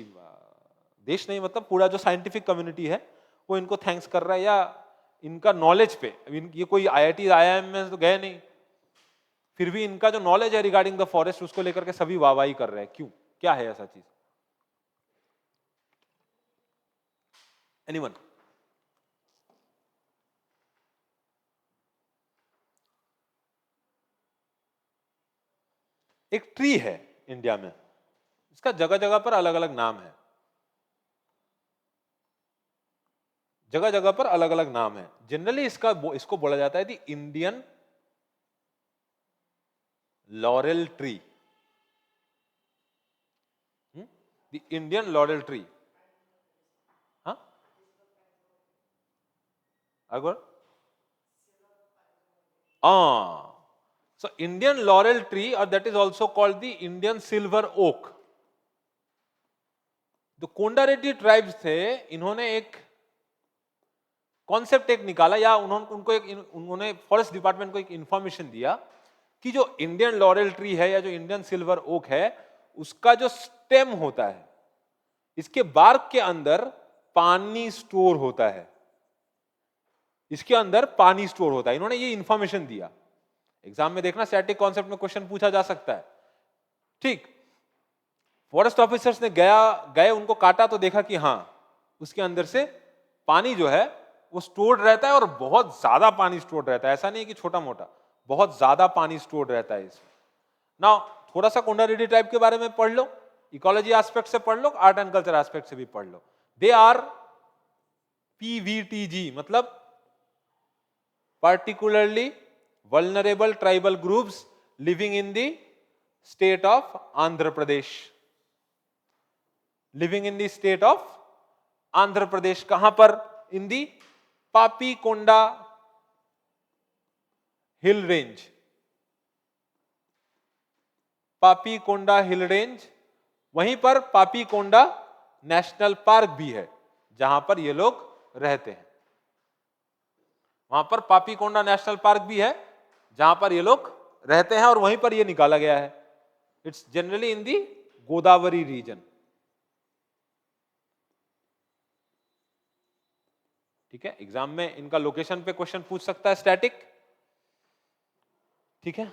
देश नहीं मतलब पूरा जो साइंटिफिक कम्युनिटी है वो इनको थैंक्स कर रहा है, या इनका नॉलेज पे, ये कोई IIT IIM में तो गए नहीं, फिर भी इनका जो नॉलेज है रिगार्डिंग द फॉरेस्ट उसको लेकर के सभी वाहवाही कर रहे हैं। क्यों, क्या है ऐसा चीज? एनीवन? एक ट्री है इंडिया में, इसका जगह जगह पर अलग अलग नाम है, जगह जगह पर अलग अलग नाम है। जनरली इसको बोला जाता है the Indian laurel tree, the Indian laurel tree. हाँ अगर so Indian laurel tree, or that is also called the Indian silver oak। जो कोंडा रेड्डी ट्राइब्स थे इन्होंने एक कॉन्सेप्ट एक निकाला, या उन्होंने फॉरेस्ट डिपार्टमेंट को एक इंफॉर्मेशन दिया कि जो इंडियन लॉरेल ट्री है या जो इंडियन सिल्वर ओक है उसका जो स्टेम होता है, इसके बार्क के अंदर पानी स्टोर होता है, इसके अंदर पानी स्टोर होता है। इन्होंने ये इंफॉर्मेशन दिया। एग्जाम में देखना स्टैटिक कॉन्सेप्ट में क्वेश्चन पूछा जा सकता है, ठीक। फॉरेस्ट ऑफिसर्स ने गए उनको काटा तो देखा कि हाँ उसके अंदर से पानी जो है वो स्टोर्ड रहता है और बहुत ज्यादा पानी स्टोर्ड रहता है, ऐसा नहीं है कि छोटा मोटा, बहुत ज्यादा पानी स्टोर्ड रहता है इसमें। नाउ थोड़ा सा कोंडारेड्डी ट्राइब के बारे में पढ़ लो, इकोलॉजी एस्पेक्ट से पढ़ लो, आर्ट एंड कल्चर एस्पेक्ट से भी पढ़ लो। दे आर पीवीटीजी, मतलब particularly vulnerable tribal groups living in the state of Andhra Pradesh. Living in the state of Andhra Pradesh, कहां पर? In the Papikonda hill range. Papikonda hill range, वहीं पर Papikonda national park भी है जहां पर ये लोग रहते हैं। वहां पर पापीकोंडा नेशनल पार्क भी है जहां पर ये लोग रहते हैं और वहीं पर ये निकाला गया है। It's generally in the Godavari region. ठीक है, एग्जाम में इनका लोकेशन पे क्वेश्चन पूछ सकता है, स्टैटिक। ठीक है,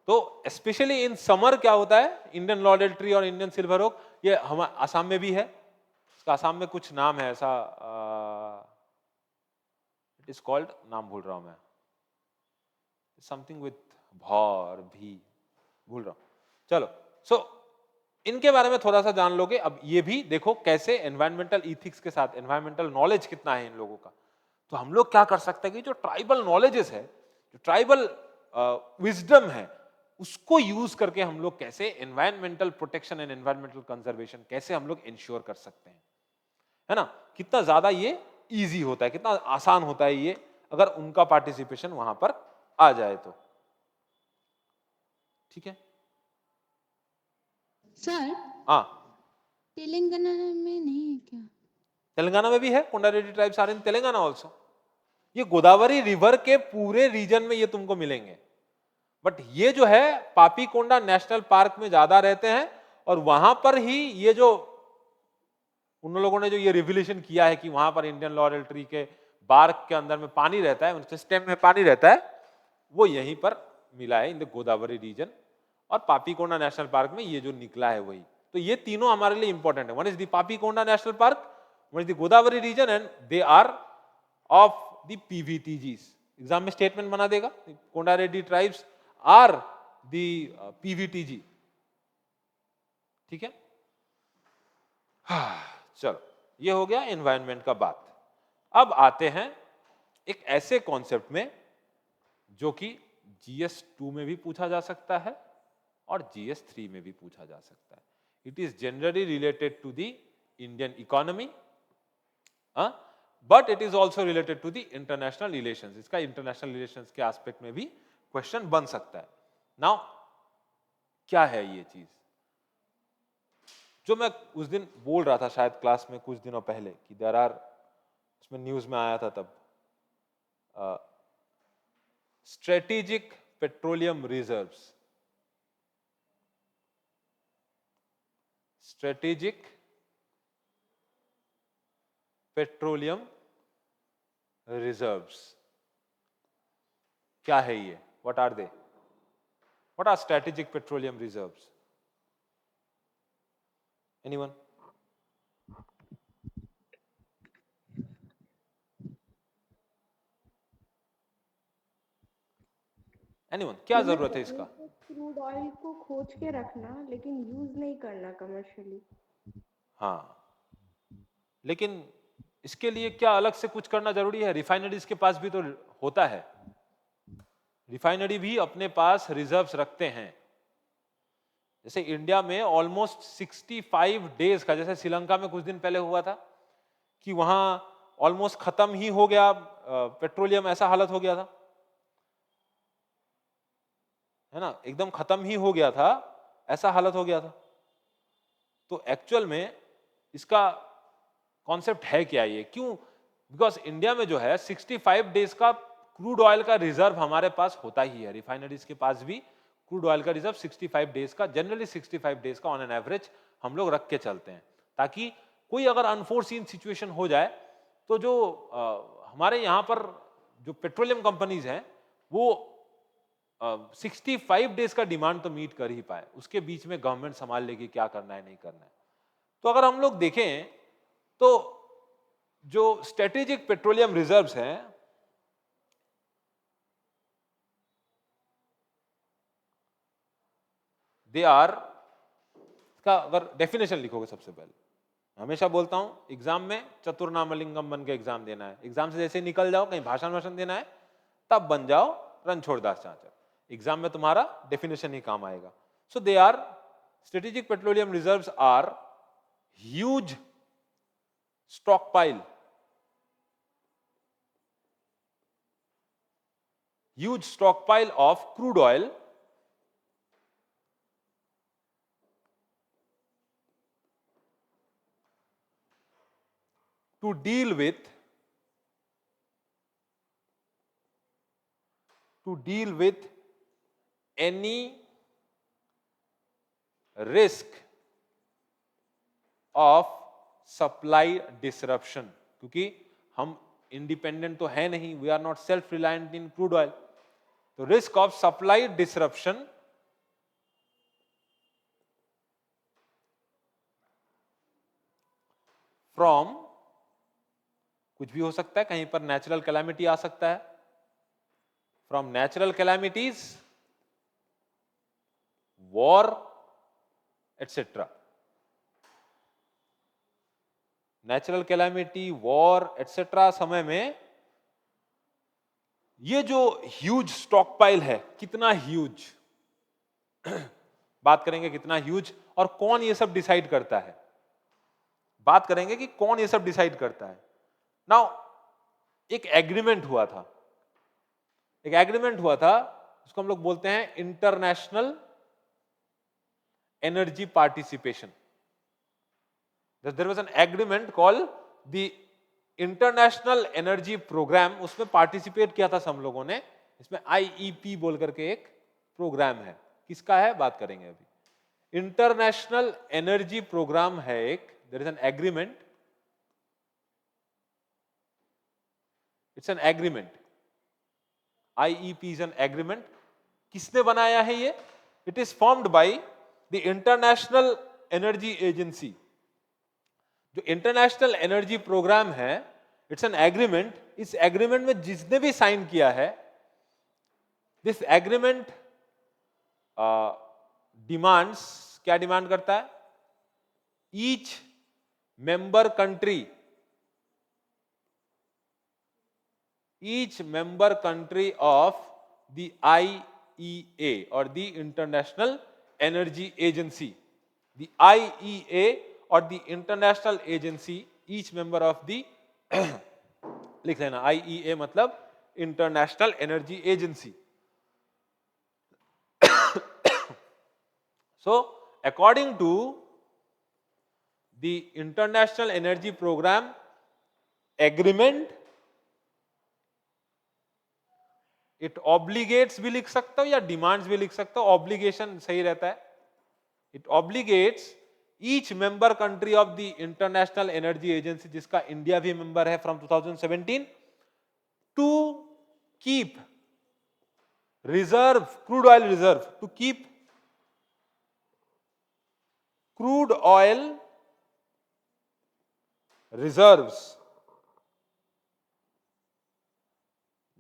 तो स्पेशली इन समर क्या होता है, इंडियन लॉरेल ट्री और इंडियन सिल्वर ओक, ये हम आसाम में भी है, इसका आसाम में कुछ नाम है ऐसा, इट इज कॉल्ड, नाम भूल रहा हूं मैं, समथिंग विथ भौर भी, भूल रहा हूं। चलो, सो इनके बारे में थोड़ा सा जान लोगे। अब ये भी देखो कैसे एनवायरमेंटल इथिक्स के साथ, एनवायरमेंटल नॉलेज कितना है इन लोगों का। तो हम लोग क्या कर सकते हैं कि जो ट्राइबल नॉलेजेस है, जो ट्राइबल विजडम है, उसको यूज करके हम लोग कैसे environmental protection and environmental conservation कैसे हम लोग इंश्योर कर सकते हैं, है ना। कितना ज्यादा ये इजी होता है, कितना आसान होता है ये, अगर उनका पार्टिसिपेशन वहां पर आ जाए तो। ठीक है सर, हाँ, तेलंगाना में नहीं है क्या? तेलंगाना में भी है, Kondareddi tribes are in Telangana also. ये गोदावरी रिवर के पूरे रीजन में ये तुमको मिलेंगे, बट ये जो है पापीकोंडा नेशनल पार्क में ज्यादा रहते हैं, और वहां पर ही ये जो उन लोगों ने जो ये रिवोल्यूशन किया है कि वहां पर इंडियन लॉरेल ट्री के बार्क के अंदर में पानी रहता है, उनके स्टेम में पानी रहता है, वो यहीं पर मिला है इन द गोदावरी रीजन, और पापीकोंडा नेशनल पार्क में ये जो निकला है वही। तो ये तीनों हमारे लिए इंपॉर्टेंट है, one is the Papikonda national park, one is the Godavari region, and they are of the PVTGs. Exam में स्टेटमेंट बना देगा, Kondareddi tribes are the PVTG. ठीक है, चलो ये हो गया एनवायरनमेंट का बात। अब आते हैं एक ऐसे कॉन्सेप्ट में जो कि जीएस 2 में भी पूछा जा सकता है और जीएस 3 में भी पूछा जा सकता है। It is generally related to the Indian economy, but it is also related to the international relations. इसका इंटरनेशनल रिलेशंस के एस्पेक्ट में भी क्वेश्चन बन सकता है। नाउ क्या है ये चीज जो मैं उस दिन बोल रहा था शायद क्लास में कुछ दिनों पहले कि देयर आर, उसमें न्यूज में आया था तब, strategic petroleum reserves, strategic petroleum reserves. क्या है ये, what are they, what are strategic petroleum reserves? Anyone? Anyone, क्या जरूरत है इसका? क्रूड ऑयल को खोज के रखना लेकिन यूज नहीं करना कमर्शियली। हाँ, लेकिन इसके लिए क्या अलग से कुछ करना जरूरी है? रिफाइनरीज के पास भी तो होता है, रिफाइनरी भी अपने पास रिजर्व्स रखते हैं। जैसे इंडिया में ऑलमोस्ट 65 डेज का, जैसे श्रीलंका में कुछ दिन पहले हुआ था कि वहां ऑलमोस्ट खत्म ही हो गया पेट्रोलियम, ऐसा हालत हो गया था, है ना, एकदम खत्म ही हो गया था, ऐसा हालत हो गया था। तो एक्चुअल में इसका कॉन्सेप्ट है क्या ये, क्यों? बिकॉज इंडिया में जो है 65 डेज का क्रूड ऑयल का रिजर्व हमारे पास होता ही है, रिफाइनरीज के पास भी क्रूड ऑयल का रिजर्व 65 डेज का, जनरली 65 डेज का ऑन एन एवरेज हम लोग रख के चलते हैं, ताकि कोई अगर अनफोर्सीन सिचुएशन हो जाए तो जो हमारे यहाँ पर जो पेट्रोलियम कंपनीज हैं वो 65 डेज का डिमांड तो मीट कर ही पाए, उसके बीच में गवर्नमेंट संभाल लेगी क्या करना है नहीं करना है। तो अगर हम लोग देखें तो जो स्ट्रेटेजिक पेट्रोलियम रिजर्व्स हैं, दे आर, का अगर डेफिनेशन लिखोगे सबसे पहले, हमेशा बोलता हूं एग्जाम में चतुर्नामलिंगम बन के एग्जाम देना है। एग्जाम से जैसे निकल जाओ, कहीं भाषण वाषण देना है, तब बन जाओ रणछोड़ दास चांचर। एग्जाम में तुम्हारा डेफिनेशन ही काम आएगा। So they are, strategic petroleum reserves are huge stockpile, huge stockpile of crude oil to deal with any risk of supply disruption. क्योंकि हम इंडिपेंडेंट तो है नहीं, we are not self reliant in crude oil, तो risk of supply disruption from, कुछ भी हो सकता है, कहीं पर नेचुरल कैलामिटी आ सकता है, from natural calamities, war etcetera. Natural calamity, war etcetera समय में ये जो ह्यूज स्टॉकपाइल है, कितना ह्यूज बात करेंगे, कितना ह्यूज, और कौन ये सब डिसाइड करता है, बात करेंगे कि कौन ये सब डिसाइड करता है। नाउ एक एग्रीमेंट हुआ था, उसको हम लोग बोलते हैं international energy participation. There was an agreement called the International Energy Program, उसमें पार्टिसिपेट किया था हम लोगों ने। इसमें IEP बोल करके एक प्रोग्राम है, किसका है बात करेंगे अभी। इंटरनेशनल एनर्जी प्रोग्राम है एक, there is an agreement, it's an agreement, IEP is an agreement. किसने बनाया है ये? It is formed by the International Energy Agency. जो इंटरनेशनल एनर्जी प्रोग्राम है, इट्स एन एग्रीमेंट। इस एग्रीमेंट में जिसने भी साइन किया है, दिस एग्रीमेंट डिमांड्स, क्या डिमांड करता है? Each member country of the IEA और the International Energy Agency, the IEA और the International Agency, each member of the लिख लेना, IEA मतलब international Energy agency. So according to the international energy program agreement, it obligates भी लिख सकता हो या डिमांड्स भी लिख सकता हो, ऑब्लिगेशन सही रहता है। It obligates each member country of the international energy agency, जिसका इंडिया भी मेंबर है from 2017, to keep reserve, crude oil reserve, to keep crude oil reserves।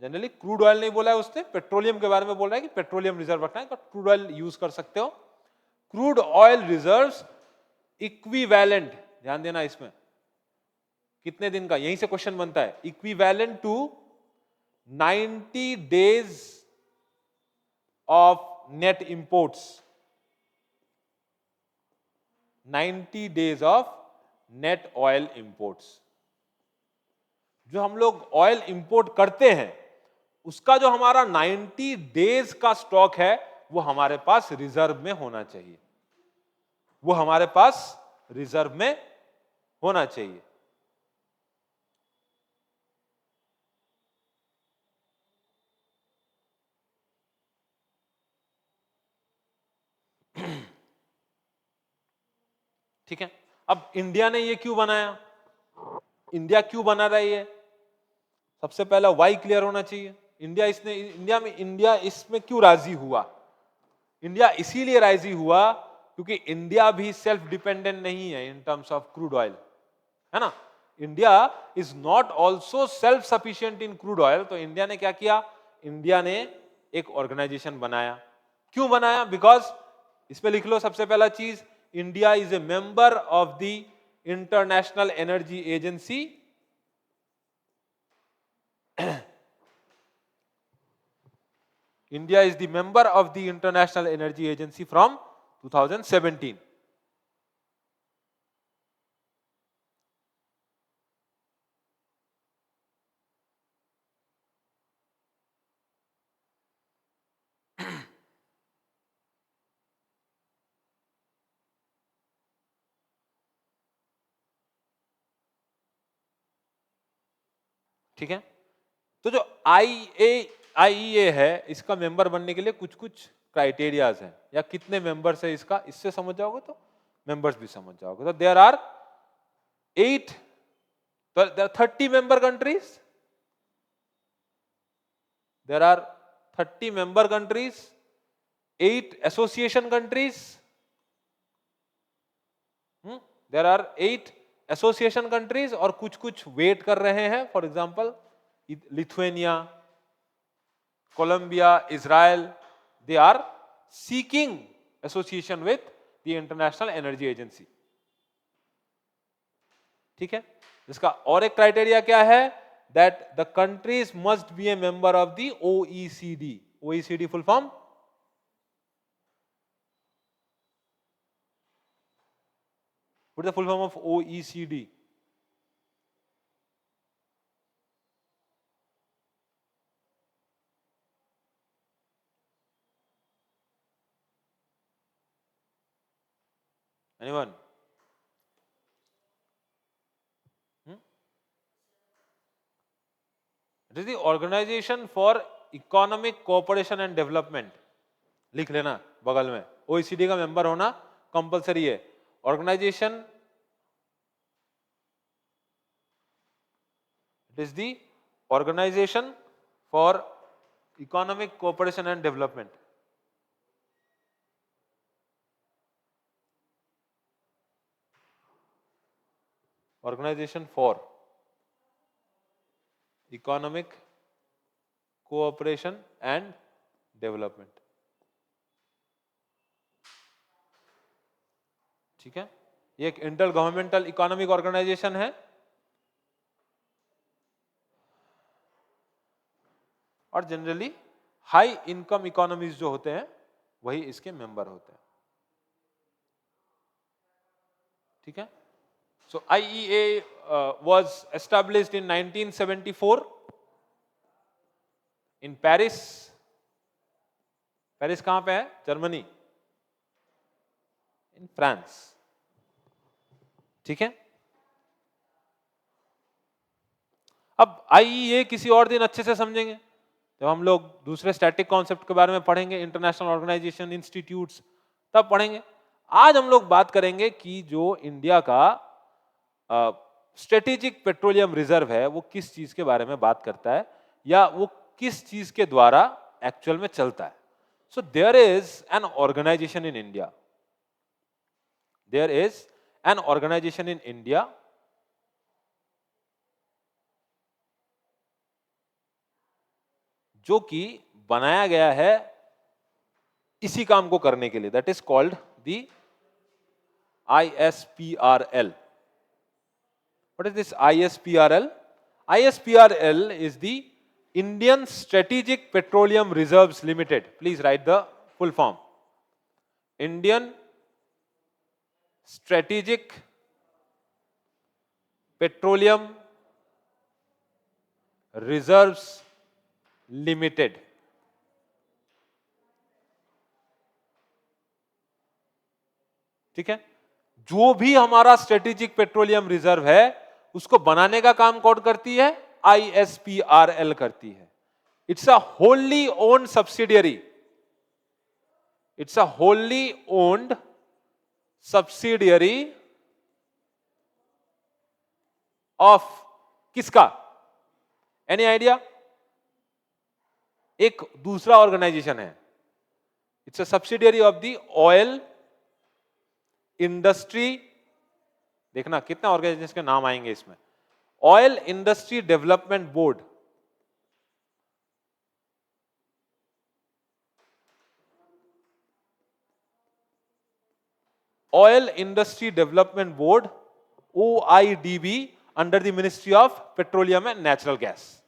Generally crude oil नहीं बोला है उसने, पेट्रोलियम के बारे में बोल रहा है कि पेट्रोलियम रिजर्व रखना है, तो क्रूड ऑयल यूज कर सकते हो। क्रूड ऑयल रिजर्व्स इक्विवेलेंट, ध्यान देना इसमें, कितने दिन का, यहीं से क्वेश्चन बनता है, equivalent to 90 days of net imports, 90 days of net oil imports. जो हम लोग ऑयल इंपोर्ट करते हैं, उसका जो हमारा 90 days का स्टॉक है, वो हमारे पास रिजर्व में होना चाहिए, वो हमारे पास रिजर्व में होना चाहिए। ठीक है, अब इंडिया ने ये क्यों बनाया, इंडिया क्यों बना रहा है ये? सबसे पहला वाई क्लियर होना चाहिए। इंडिया इसमें क्यों राजी हुआ? इंडिया इसीलिए राजी हुआ क्योंकि इंडिया भी सेल्फ डिपेंडेंट नहीं है in terms of crude oil, है ना? India is not also self sufficient in crude oil. तो इंडिया ने क्या किया? इंडिया ने एक ऑर्गेनाइजेशन बनाया। क्यों बनाया? बिकॉज इसमें लिख लो सबसे पहला चीज, India is a member of the International Energy agency. India is the member of the International Energy Agency from 2017. ठीक है? तो जो आईईए है, इसका मेंबर बनने के लिए कुछ कुछ क्राइटेरियाज हैं, या कितने मेंबर्स है इसका, इससे समझ जाओगे तो मेंबर्स भी समझ जाओगे। तो there are 30 member countries. There are 30 member countries, 8 association countries. There are 8 association countries और कुछ कुछ वेट कर रहे हैं, for example Lithuania, Colombia, Israel, they are seeking association with the International Energy Agency. ठीक है? इसका और एक क्राइटेरिया क्या है? That the countries must be a member of the OECD। OECD full form? What is the full form of OECD? Anyone? It is the Organization for Economic Cooperation and Development. लिख लेना बगल में, OECD का member होना compulsory है। Organisation, it is the Organization for Economic Cooperation and Development. Organization for Economic Cooperation and Development. ठीक है? ये एक इंटर गवर्नमेंटल इकोनॉमिक ऑर्गेनाइजेशन है और जनरली हाई इनकम इकोनॉमीज जो होते हैं वही इसके मेंबर होते हैं। ठीक है? So IEA was established in 1974 in Paris. Paris कहां पे है? Germany, in France. ठीक है? अब आईईए किसी और दिन अच्छे से समझेंगे जब हम लोग दूसरे स्टैटिक कॉन्सेप्ट के बारे में पढ़ेंगे, इंटरनेशनल ऑर्गेनाइजेशन, इंस्टीट्यूट्स, तब पढ़ेंगे। आज हम लोग बात करेंगे कि जो इंडिया का स्ट्रेटेजिक पेट्रोलियम रिजर्व है वो किस चीज के बारे में बात करता है, या वो किस चीज के द्वारा एक्चुअल में चलता है। So there is an organisation in India, there is an organisation in India जो कि बनाया गया है इसी काम को करने के लिए, that is called the ISPRL. What is this ISPRL? ISPRL is the Indian Strategic Petroleum Reserves Limited. Please write the full form. Indian Strategic Petroleum Reserves Limited. ठीक है? जो भी हमारा स्ट्रेटेजिक पेट्रोलियम रिजर्व है उसको बनाने का काम कौन करती है? ISPRL करती है। It's a wholly owned subsidiary, it's a wholly owned subsidiary of किसका? Any idea? एक दूसरा ऑर्गेनाइजेशन है, it's a subsidiary of the oil industry, देखना कितने ऑर्गेनाइजेशन के नाम आएंगे इसमें, oil industry development board, oil industry development board OIDB under the ministry of petroleum and natural gas.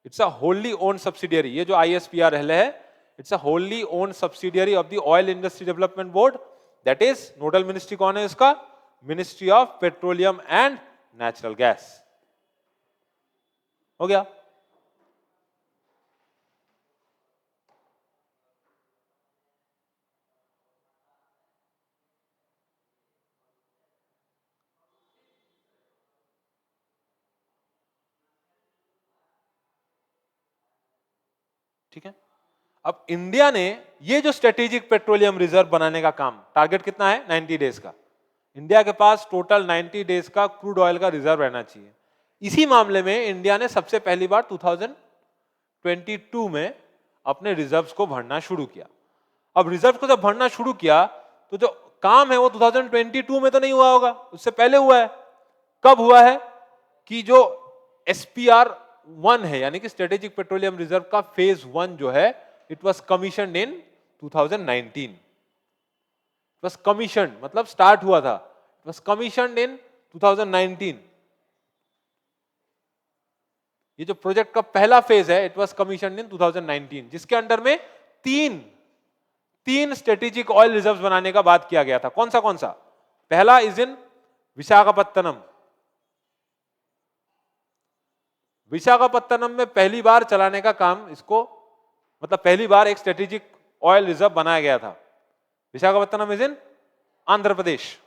It's a wholly owned subsidiary, ये जो ISPR है, it's a wholly owned subsidiary of the oil industry development board, that is nodal ministry कौन है इसका, ministry of petroleum and natural gas. हो गया। ठीक है, अब इंडिया ने ये जो स्ट्रेटेजिक पेट्रोलियम रिजर्व बनाने का काम, टारगेट कितना है 90 डेज का, इंडिया के पास टोटल 90 डेज का क्रूड ऑयल का रिजर्व रहना चाहिए। इसी मामले में इंडिया ने सबसे पहली बार 2022 में अपने रिजर्व्स को भरना शुरू किया। अब रिजर्व को जब भरना शुरू किया तो जो काम है वो 2022 में तो नहीं हुआ होगा, उससे पहले हुआ है। कब हुआ है कि जो SPR 1 है, यानी कि स्ट्रेटेजिक पेट्रोलियम रिजर्व का फेज 1 जो है, it was commissioned in 2019। It was commissioned मतलब स्टार्ट हुआ था, इट वाज कमीशन्ड इन 2019। ये जो प्रोजेक्ट का पहला फेज है, इट वाज कमीशन्ड इन 2019, जिसके अंडर में तीन स्ट्रेटेजिक ऑयल रिजर्व्स बनाने का बात किया गया था। कौन सा? पहला इज इन विशाखापत्तनम। विशाखापत्तनम में पहली बार चलाने का काम इसको, मतलब पहली बार एक स्ट्रेटेजिक ऑयल रिजर्व बनाया गया था। Visakhapatnam is in Andhra Pradesh.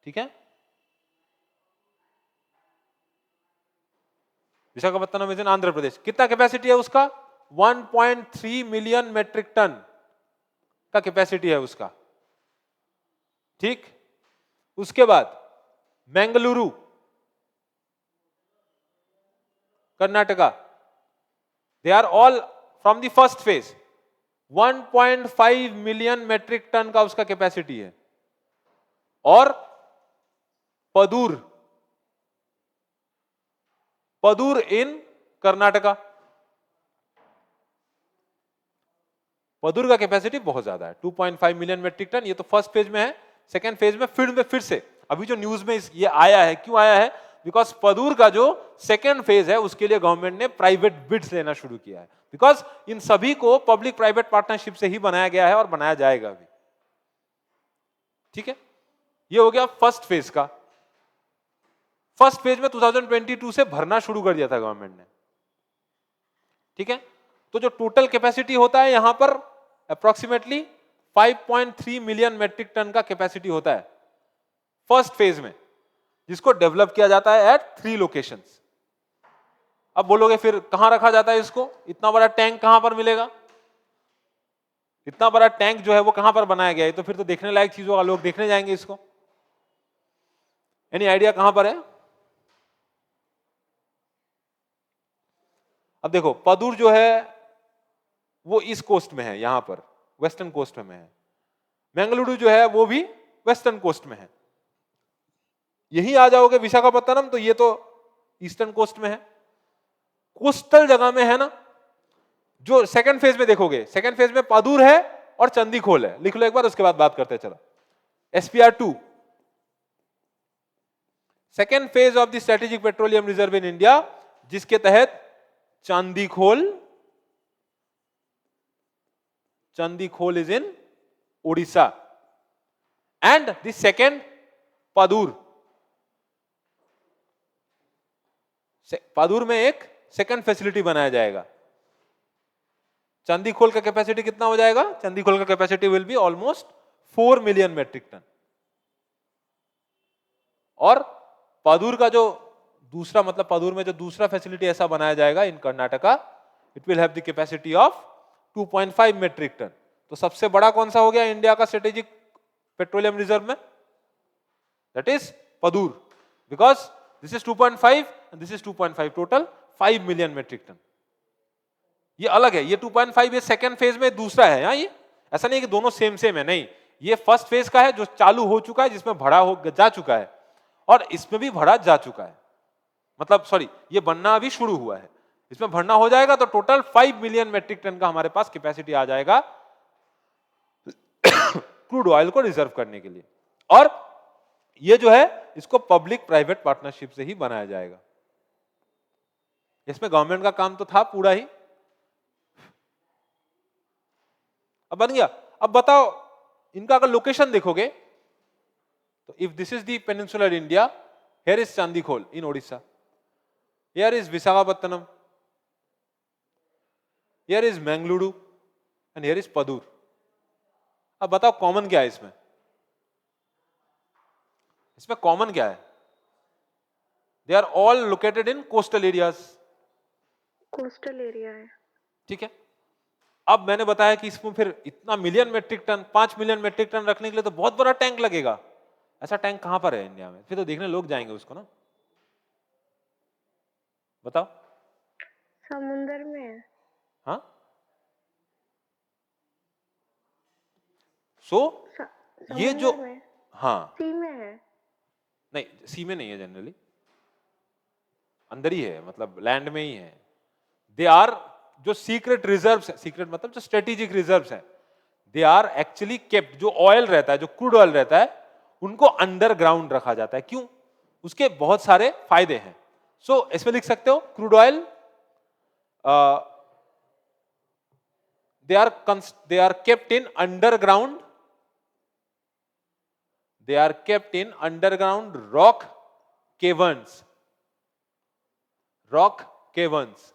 ठीक है, विशाखापत्तनम इज इन आंध्र प्रदेश। कितना कैपेसिटी है उसका? 1.3 मिलियन मेट्रिक टन का कैपेसिटी है उसका। ठीक, उसके बाद Bengaluru Karnataka, they are all from the first phase. 1.5 million metric ton का उसका कैपेसिटी है। और पदूर इन कर्नाटका, पदूर का कैपेसिटी बहुत ज्यादा है, 2.5 मिलियन मेट्रिक टन। ये तो फर्स्ट फेज में है। सेकेंड फेज में फिर से अभी जो न्यूज में ये आया है, क्यों आया है? बिकॉज पदूर का जो सेकेंड फेज है उसके लिए गवर्नमेंट ने प्राइवेट बिड्स लेना शुरू किया है। बिकॉज इन सभी को पब्लिक प्राइवेट पार्टनरशिप से ही बनाया गया है और बनाया जाएगा भी। ठीक है, ये हो गया फर्स्ट फेज का। फर्स्ट फेज में 2022 से भरना शुरू कर दिया था गवर्नमेंट ने। ठीक है, तो जो टोटल कैपेसिटी होता है यहां पर अप्रोक्सीमेटली 5.3 मिलियन मेट्रिक टन का कैपेसिटी होता है फर्स्ट फेज में, जिसको डेवलप किया जाता है एट 3 लोकेशंस। अब बोलोगे फिर कहां रखा जाता है इसको? इतना बड़ा टैंक कहां पर मिलेगा? इतना बड़ा टैंक जो है वो कहां पर बनाया गया है? तो फिर तो देखने लायक चीज होगा, लोग देखने जाएंगे इसको। एनी आइडिया कहां पर है? अब देखो, पदूर जो है वो ईस्ट कोस्ट में है, यहां पर वेस्टर्न कोस्ट में है। बेंगलुरु जो है वो भी वेस्टर्न कोस्ट में है। यही आ जाओगे विशाखापत्तनम, तो ये तो ईस्टर्न कोस्ट में है। कोस्टल जगह में है ना। जो सेकंड फेज में देखोगे, सेकंड फेज में पदूर है और चंदीखोल है। लिख लो एक बार, उसके बाद बात करते हैं। चलो, SPR 2, second phase of the strategic petroleum reserve in India, जिसके तहत Chandikhol is in Odisha and the second Padur में एक सेकेंड फैसिलिटी बनाया जाएगा। चंदीखोल का कैपेसिटी कितना हो जाएगा? चंदीखोल का capacity will be almost 4 million metric ton. और पादुर का जो दूसरा, मतलब पादुर में जो दूसरा फैसिलिटी ऐसा बनाया जाएगा in Karnataka, it will have the capacity of 2.5 metric ton. तो सबसे बड़ा कौन सा हो गया इंडिया का स्ट्रेटेजिक पेट्रोलियम रिजर्व में? That is Padur, because this is 2.5 and this is 2.5, total 5 million metric ton. ये अलग है, ये 2.5 ये सेकेंड फेज में दूसरा है। ये ऐसा नहीं कि दोनों सेम सेम है, नहीं, ये फर्स्ट फेज का है जो चालू हो चुका है, जिसमें भरा हो जा चुका है, और इसमें भी भरा जा चुका है, मतलब सॉरी ये बनना अभी शुरू हुआ है, इसमें भरना हो जाएगा तो टोटल 5 मिलियन मेट्रिक टन का हमारे पास कैपेसिटी आ जाएगा क्रूड ऑयल को रिजर्व करने के लिए। और ये जो है इसको पब्लिक प्राइवेट पार्टनरशिप से ही बनाया जाएगा। इसमें गवर्नमेंट का काम तो था पूरा ही, अब बन गया। अब बताओ इनका अगर लोकेशन देखोगे तो if this is the peninsular India, here is Chandikhol in Odisha, here is Visakhapatnam, here is Mangaluru and here is Padur. अब बताओ कॉमन क्या है इसमें? इसमें कॉमन क्या है? They are all located in coastal areas. Coastal area है। ठीक है, अब मैंने बताया कि इसमें फिर इतना million metric ton, 5 million metric ton रखने के लिए तो बहुत बड़ा टैंक लगेगा। ऐसा टैंक कहां पर है इंडिया में? फिर तो देखने लोग जाएंगे उसको ना, बताओ। समुंदर में है। हाँ, सो ये जो में। हाँ सी में है। नहीं, सी में नहीं है, जनरली अंदर ही है, मतलब लैंड में ही है। दे आर जो सीक्रेट रिजर्व्स है, सीक्रेट मतलब जो स्ट्रेटेजिक रिजर्व्स है, दे आर एक्चुअली केप्ट। जो ऑयल रहता है, जो क्रूड ऑयल रहता है, उनको अंडरग्राउंड रखा जाता है। क्यों? उसके बहुत सारे फायदे हैं। सो इसमें लिख सकते हो crude oil they are kept in underground, they are kept in underground rock caverns, rock caverns।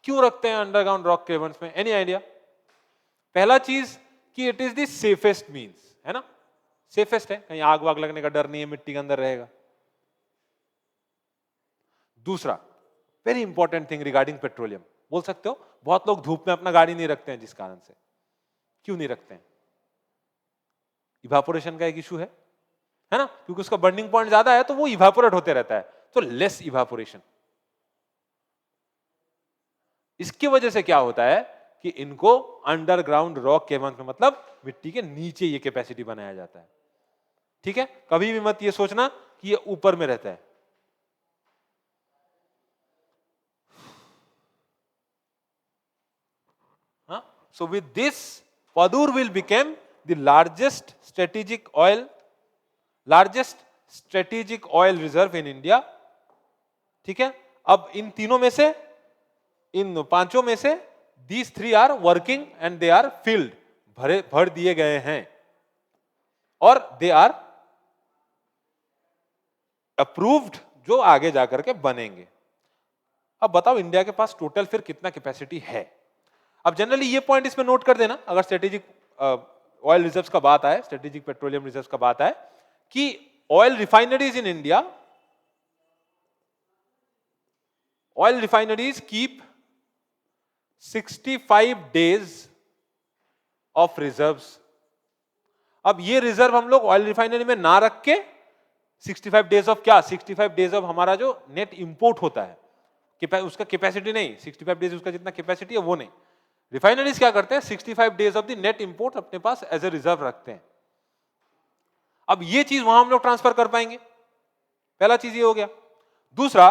क्यों रखते हैं अंडरग्राउंड रॉक केवर्न्स में? Any idea? पहला चीज कि it is the safest means, है ना, सेफेस्ट है, कहीं आग वाग लगने का डर नहीं है, मिट्टी के अंदर रहेगा। दूसरा very important thing regarding petroleum, बोल सकते हो बहुत लोग धूप में अपना गाड़ी नहीं रखते हैं, जिस कारण से। क्यों नहीं रखते हैं? इवापोरेशन का एक इशू है ना, क्योंकि उसका बर्निंग पॉइंट ज्यादा है तो वो इवापोरेट होते रहता है, तो लेस इवापोरेशन। इसकी वजह से क्या होता है कि इनको अंडरग्राउंड रॉक केवर्न्स में, मतलब मिट्टी के नीचे ये कैपेसिटी बनाया जाता है। ठीक है, कभी भी मत ये सोचना कि ये ऊपर में रहता है। So with this, Padur will become the largest strategic oil reserve in India। ठीक है, अब इन तीनों में से, इन पांचों में से these three are working and they are filled, भर दिए गए हैं, और they are approved, जो आगे जाकर के बनेंगे। अब बताओ इंडिया के पास टोटल फिर कितना कैपेसिटी है? अब जनरली ये पॉइंट इसमें नोट कर देना, अगर स्ट्रेटेजिक ऑयल रिजर्व्स का बात आए, स्ट्रेटेजिक पेट्रोलियम रिजर्व्स का बात आए, कि oil refineries in India, oil refineries keep 65 days of reserves. अब ये रिजर्व हम लोग ऑयल रिफाइनरी में ना रख के 65 डेज ऑफ क्या, 65 डेज ऑफ हमारा जो नेट इंपोर्ट होता है, उसका कैपेसिटी नहीं, 65 डेज उसका जितना कैपेसिटी है वो नहीं। रिफाइनरीज क्या करते हैं, 65 days of the net import अपने पास एज ए रिजर्व रखते हैं। अब ये चीज वहां हम लोग ट्रांसफर कर पाएंगे, पहला चीज ये हो गया। दूसरा,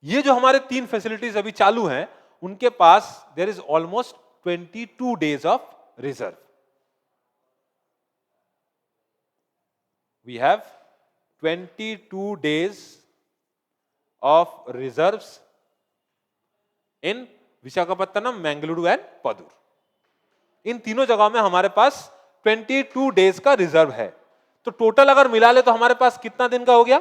ये जो हमारे 3 फैसिलिटीज अभी चालू हैं, उनके पास there is almost 22 days of reserve. We have 22 days of reserves in Visakhapatnam, Mangaluru and Padur. इन तीनों जगहों में हमारे पास 22 डेज का रिजर्व है। तो टोटल अगर मिला ले तो हमारे पास कितना दिन का हो गया?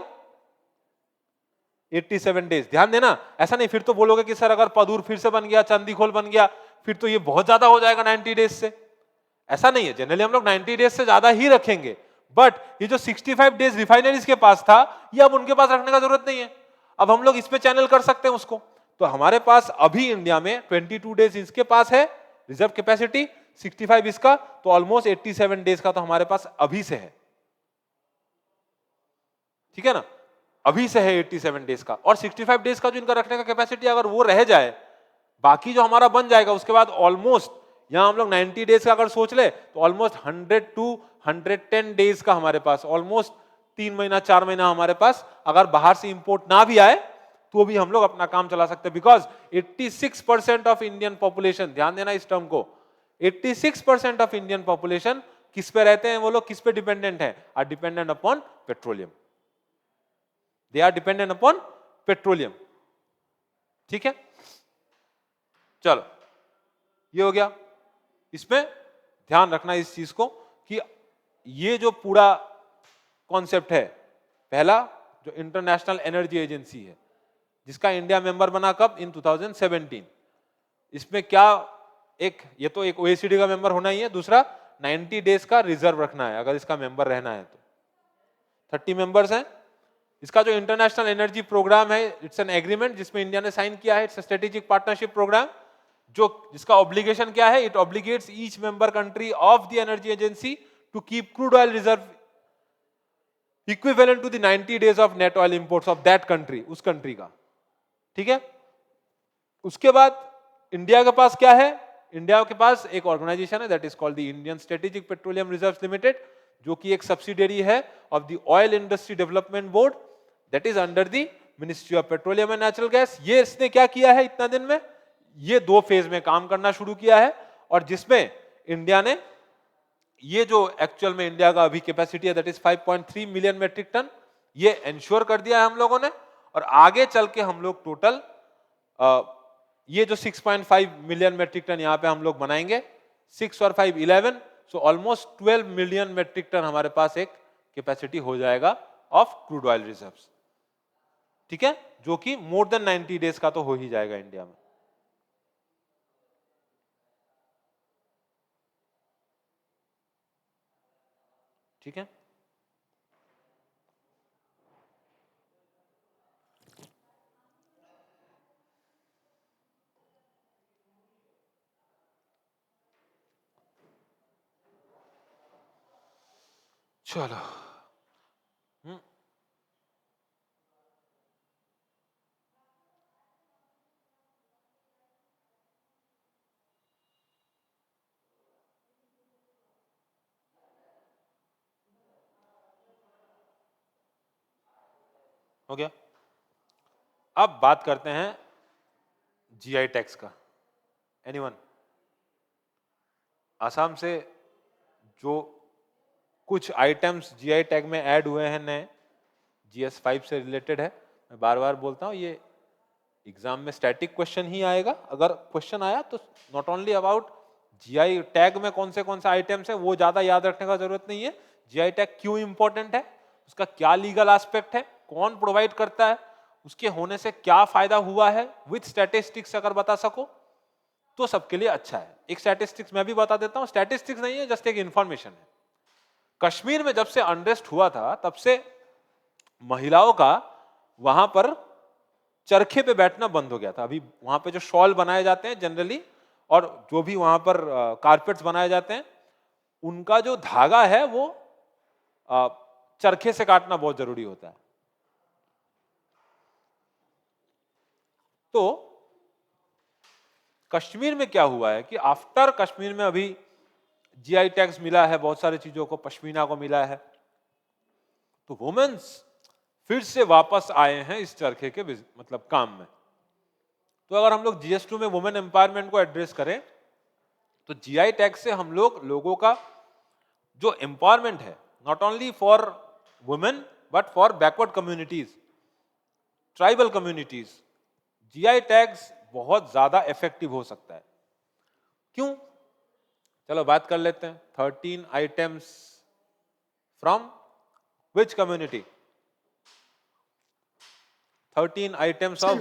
87 डेज। ध्यान देना, ऐसा नहीं फिर तो बोलोगे कि सर अगर पदूर फिर से बन गया, चांदीखोल बन गया, फिर तो ये बहुत ज्यादा हो जाएगा 90 डेज से। ऐसा नहीं है, जनरली हम लोग 90 डेज से ज्यादा ही रखेंगे, बट ये जो 65 डेज रिफाइनरीज के पास था, ये अब उनके पास रखने का जरूरत नहीं है, अब हम लोग इसमें चैनल कर सकते हैं उसको। तो हमारे पास अभी इंडिया में 22 डेज इसके पास है रिजर्व कैपेसिटी, 65 इसका, तो ऑलमोस्ट 87 डेज का तो हमारे पास अभी से है। ठीक है ना, अभी से है 87 डेज का, और 65 डेज का जो इनका रखने का कैपेसिटी अगर वो रह जाए, बाकी जो हमारा बन जाएगा, उसके बाद ऑलमोस्ट यहां हम लोग 90 डेज का अगर सोच ले तो ऑलमोस्ट 100 टू 110 डेज का हमारे पास, ऑलमोस्ट 3 महीना 4 महीना हमारे पास अगर बाहर से इंपोर्ट ना भी आए तो भी हम लोग अपना काम चला सकते हैं। बिकॉज 86% ऑफ इंडियन पॉपुलेशन, ध्यान देना इस टर्म को, 86% ऑफ इंडियन पॉपुलेशन किस पे रहते हैं, वो लोग किस पे डिपेंडेंट है, are dependent upon petroleum, they are dependent upon petroleum. ठीक है, चलो ये हो गया। इसमें ध्यान रखना इस चीज को कि ये जो पूरा कॉन्सेप्ट है, पहला जो इंटरनेशनल एनर्जी एजेंसी है जिसका इंडिया मेंबर बना कब, इन 2017, इसमें क्या, एक ये तो एक ओएसीडी का मेंबर होना ही है, दूसरा 90 डेज का रिजर्व रखना है अगर इसका मेंबर रहना है तो। 30 मेंबर्स हैं। इसका जो इंटरनेशनल एनर्जी प्रोग्राम है, इट्स एन एग्रीमेंट जिसमें इंडिया ने साइन किया है, इट्स स्ट्रेटेजिक पार्टनरशिप प्रोग्राम, जो जिसका ऑब्लिगेशन क्या है, it obligates each member country of the energy agency to keep crude oil reserve equivalent to the 90 days of net oil imports of that country, उस country का। ठीक है, उसके बाद इंडिया के पास क्या है, इंडिया के पास एक ऑर्गेनाइजेशन है that is called the Indian strategic petroleum reserves limited, जो कि एक सब्सिडियरी है of the oil industry development board, that is under the ministry of petroleum and natural gas. ये इसने क्या किया है इतना दिन में, ये 2 फेज में काम करना शुरू किया है, और जिसमें इंडिया ने ये जो एक्चुअल में इंडिया का अभी कैपेसिटी है that is 5.3 million metric ton, ये इंश्योर कर दिया है हम लोगों ने। और आगे चल के हम लोग टोटल ये जो 6.5 मिलियन मेट्रिक टन यहां पे हम लोग बनाएंगे, 6 और 5 11, so almost 12 million metric ton हमारे पास एक कैपेसिटी हो जाएगा ऑफ क्रूड ऑयल रिजर्व्स। ठीक है, जो कि मोर देन 90 डेज का तो हो ही जाएगा इंडिया में। ठीक है, चलो। हो गया। अब बात करते हैं जीआई टैक्स का। एनीवन, आसाम से जो कुछ आइटम्स जीआई टैग में ऐड हुए हैं नए, GS5 से रिलेटेड है, मैं बार बार बोलता हूं ये एग्जाम में स्टैटिक क्वेश्चन ही आएगा। अगर क्वेश्चन आया तो not only about GI tag में कौन से आइटम्स है वो ज्यादा याद रखने का जरूरत नहीं है, जीआई टैग क्यों इंपॉर्टेंट है, उसका क्या लीगल एस्पेक्ट है, कौन प्रोवाइड करता है, उसके होने से क्या फायदा हुआ है, विथ स्टैटिस्टिक्स अगर बता सको तो सबके लिए अच्छा है। एक स्टैटिस्टिक्स मैं भी बता देता हूं, स्टैटिस्टिक्स नहीं है, जस्ट एक इंफॉर्मेशन है। कश्मीर में जब से अनरेस्ट हुआ था तब से महिलाओं का वहां पर चरखे पे बैठना बंद हो गया था। अभी वहां पे जो शॉल बनाए जाते हैं जनरली, और जो भी वहां पर कारपेट्स बनाए जाते हैं, उनका जो धागा है वो चरखे से काटना बहुत जरूरी होता है। तो कश्मीर में क्या हुआ है कि आफ्टर कश्मीर में अभी जीआई टैग्स मिला है, बहुत सारी चीजों को, पश्मीना को मिला है, तो वुमेन्स फिर से वापस आए हैं इस चरखे के मतलब काम में। तो अगर हम लोग GS2 में वुमेन एम्पावरमेंट को एड्रेस करें तो जीआई टैग से हम लोग लोगों का जो एम्पावरमेंट है, not only for women but for backward communities, tribal communities, GI tags बहुत ज्यादा इफेक्टिव हो सकता है। क्यों, चलो बात कर लेते हैं। 13 items from which community, 13 items sir, of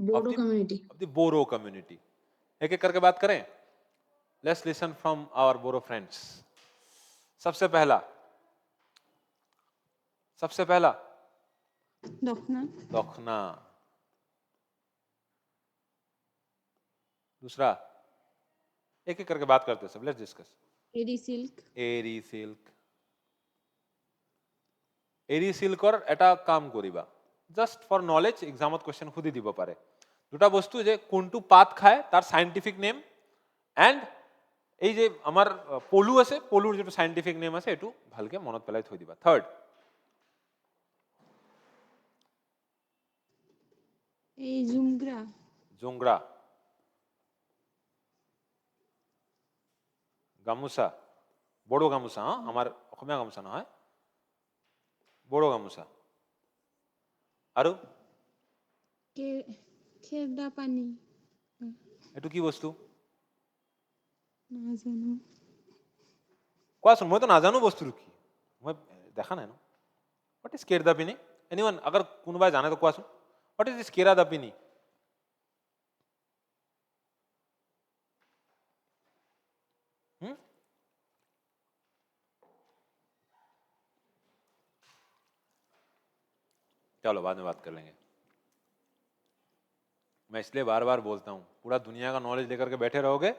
Bodo community. The Boro community. एक एक करके बात करें। Let's listen from our Boro friends. सबसे पहला दफना, दखना, दूसरा, एक एक करके बात करते हैं सब, let's discuss. Eri silk, eri silk, eri চিল্কৰ এটা কাম কৰিবা, জাষ্ট ফৰ নলেজ এক্সামত কুৱেশ্যন সুধি দিব পাৰে। দুটা বস্তু যে কোনটো পাত খায় তাৰ সাইণ্টিফিক নেম এণ্ড এই যে আমাৰ পলু আছে, পলুৰ যিটো সাইণ্টিফিক নেম আছে এইটো ভালকে মনত পেলাই থৈ দিবা। থাৰ্ড, এই জুমগ্রা জোংৰা, গামোচা, বড়ো গামোচা, আমাৰ অসমীয়া গামোচা নহয়, বড়ো গামোচা। আৰু কে খেৰদা পানী এইটো কি বস্তু নাজানো কোৱাচোন, মইতো নাজানো বস্তুটো কি, মই দেখা নাই ন। What is কেৰদাপিনী? এনিৱান আগাৰ কোনোবাই জানে তো কোৱাচোন, হোৱাট ইজ দিছ কেৰাদাপিনী? चलो बाद में बात कर लेंगे। मैं इसलिए बार बार बोलता हूँ, पूरा दुनिया का नॉलेज लेकर के बैठे रहोगे,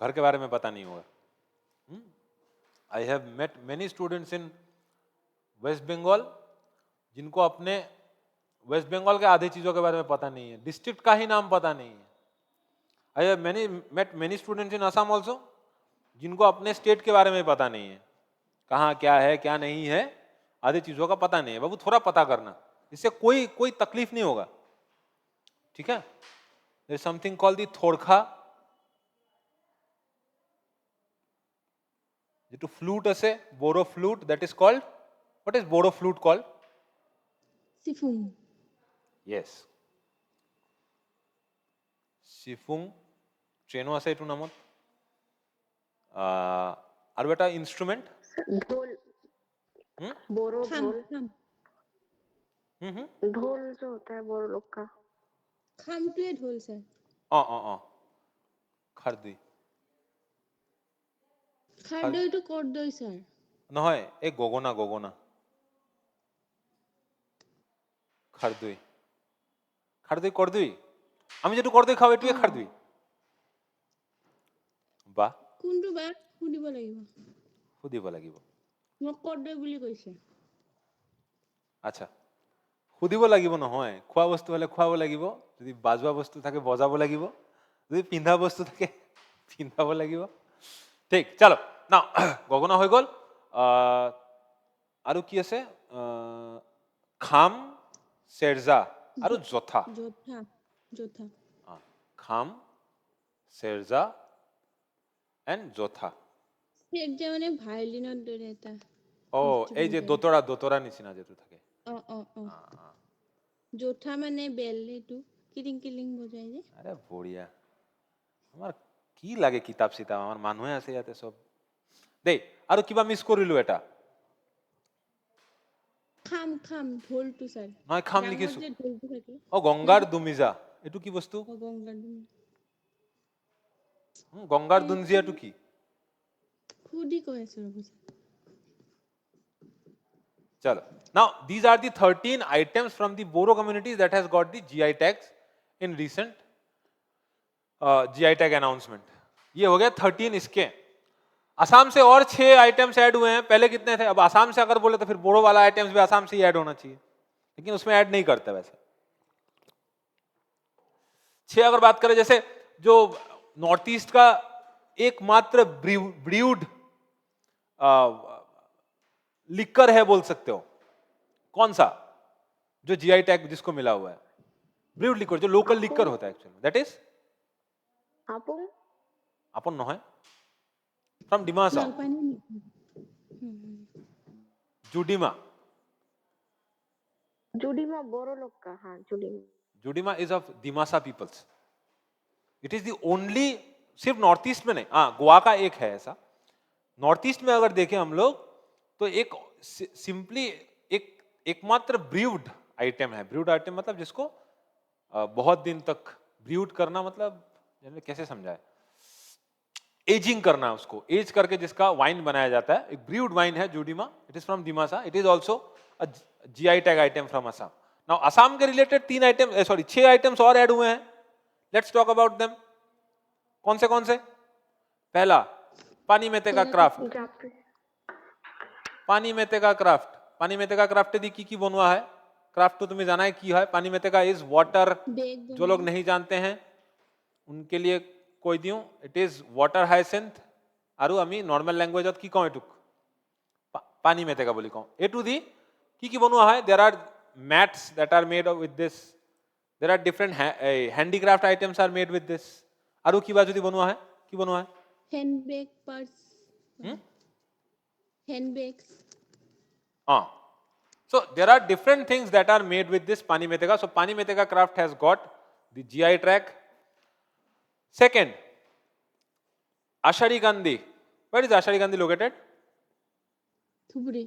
घर के बारे में पता नहीं होगा। I have met many students in West Bengal जिनको अपने वेस्ट बंगाल के आधे चीज़ों के बारे में पता नहीं है, डिस्ट्रिक्ट का ही नाम पता नहीं है। I have met many students in Assam also जिनको अपने स्टेट के बारे में पता नहीं है, कहाँ क्या है क्या नहीं है, आधी चीज़ों का पता नहीं है। बाबू थोड़ा पता करना, इससे कोई कोई तकलीफ नहीं होगा, ठीक है। There is something called the Thorkha, যেটো ফ্লুট আছে Boro flute, that is called, what is Boro flute called? Siphung yes, Siphung, ট্রেনও আছে এইটো নামত। আৰু এটা ইনষ্ট্ৰুমেণ্ট, ढोल, बोरो খাম ढोल, খাম ढोल जो होता है बोरो लोग का। খামটোৱে ঢোল স্যার। খাৰদুই খাৰদৈটো কৰ্দৈ স্যার। নহয়, এই গগনা, গগনা খাৰদুই, খাৰদুই কৰ্দুই, আমি যেটো কৰ্দুই খাওঁ এইটোৱে খাৰদুই। বাহ, কোনটো বা সুধিব লাগিব, সুধিব লাগিব। মোক কৰ্দৈ বুলি কৈছে। আচ্ছা, সুধিব লাগিব নহয়, খোৱা বস্তু হলে খুৱাব লাগিব, যদি বাজোৱা বস্তু থাকে বজাব লাগিব, যদি পিন্ধা বস্তু থাকে পিন্ধাব লাগিব। ঠিক, চলো না, গগনা হৈ গ'ল। আৰু কি আছে? খাম, চেৰজা আৰু জথা। যোদ্ধা যোদ্ধা খাম, চেৰজা এণ্ড জথা। সেৰজা মানে ভায়োলিনৰ দৰে এটা। এই যে দোতৰা, দোতৰা নিচিনা যেটো থাকে। যোদ্ধা মানে বেল, এইটো কিলিং কিলিং বজাই যে। আরে বঢ়িয়া, আমার কি লাগে কিতাপ চিতাপ, আমার মানুহে আছে ইয়াতে সব দেই। আৰু কিবা মিছ কৰিলো এটা? খাম খাম ঢোলটো স্যার। নহয়, খাম ডাঙৰ লিখিছো। যে ঢোলটো থাকে। গংগাৰ দুমিজা, এইটো কি বস্তু? গংগাৰ দুমি গংগাৰ দুনজিয়াটো কি? সুধি কৈ আছো ৰ'ব sir. Chalo. Now these are the 13 items from the Boro communities that has got the GI tags in recent GI tag announcement. ये हो गया 13 इसके। असम से और 6 आइटम्स ऐड हुए हैं, पहले कितने थे? अब असम से अगर बोले तो फिर बोरो वाला आइटम्स भी असम से ही ऐड होना चाहिए, लेकिन उसमें ऐड नहीं करते वैसे। 6 अगर बात करें, जैसे जो नॉर्थ ईस्ट का एकमात्र ब्रीव्ड लिकर है बोल सकते हो, कौन सा? जो जीआई टैग जिसको मिला हुआ है, ब्रीव्ड लिकर, जो लोकल लिकर होता है एक्चुअली, दैट इज आपुंग, अपन नो है फ्रॉम डिमासा। जुडिमा, जुडीमा बोरो लोग का, हाँ Judima. Judima is of Dimasa peoples. It is the only, सिर्फ नॉर्थ ईस्ट में नहीं, हाँ गोवा का एक है ऐसा। नॉर्थ ईस्ट में अगर देखें हम लोग तो एक सिंपली एकमात्र ब्रीव्ड आइटम है। ब्रीव्ड आइटम मतलब जिसको बहुत दिन तक ब्रीव्ड करना, मतलब कैसे समझाए, एजिंग करना, उसको एज करके जिसका वाइन बनाया जाता है, एक ब्रीव्ड वाइन है Judima. It is from Dimasa, it is also a GI tag item from Assam. Now Assam के रिलेटेड 3 आइटम, सॉरी 6 आइटम्स और ऐड हुए हैं। Let's talk about them. कौन से कौन से? पहला, पानी मेते का क्राफ्ट, पानी मेते का क्राफ्ट। পানি মেতেকা ক্রাফটে দি কি বনোৱা হয়? ক্রাফট তুমি জানাই কি হয়? পানি মেতেকা ইজ वाटर। बैग जो लोग बनाए नहीं जानते हैं उनके लिए কৈ দিওঁ, ইট ইজ वाटर हाइसेंथ আৰু আমি নৰ্মেল ল্যাঙ্গুৱেজত কি কওঁ এটুক? পানি মেতেকা বুলি কওঁ। এইটো দি কি বনোৱা হয়? There are mats that are made with this, there are different handicraft items are made with this. আৰু কিবা যদি বনোৱা হয়, কি বনোৱা হয়? हैंड बैग पर्स হুম? Hand bags So there are different things that are made with this Pani Meteka. So Pani Meteka craft has got the GI tag. Second, Ashari Gandhi. Where is Ashari Gandhi located? थुबड़ी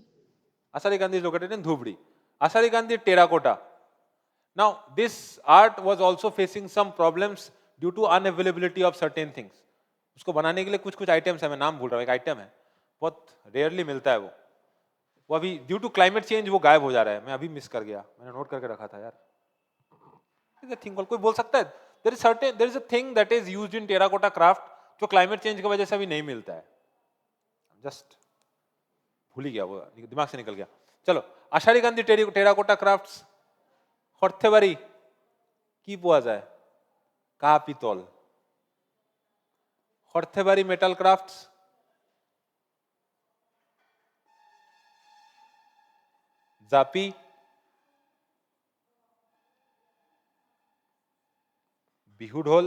Ashari Gandhi is located in Dhubri. Ashari Gandhi terracotta. Now this art was also facing some problems due to unavailability of certain things. उसको बनाने के लिए कुछ items है, मैं नाम भूल रहा हूँ, एक आइटम है, बहुत रेयरली मिलता है वो अभी ड्यू टू क्लाइमेट चेंज वो गायब हो जा रहा है। मैं अभी मिस कर गया, मैंने नोट करके रखा था यार। थिंग कोई बोल सकता है? There is a thing that is used in terracotta craft जो क्लाइमेट चेंज की वजह से अभी नहीं मिलता है। जस्ट भूल ही गया, वो दिमाग से निकल गया। चलो, आषाढ़ी गांधी टेराकोटा क्राफ्ट्स हर्थेबारी की পোৱা যায়? কাহ পিতল। হর্থেবারি মেটাল ক্রাফটস, জাপি, বিহু ঢোল,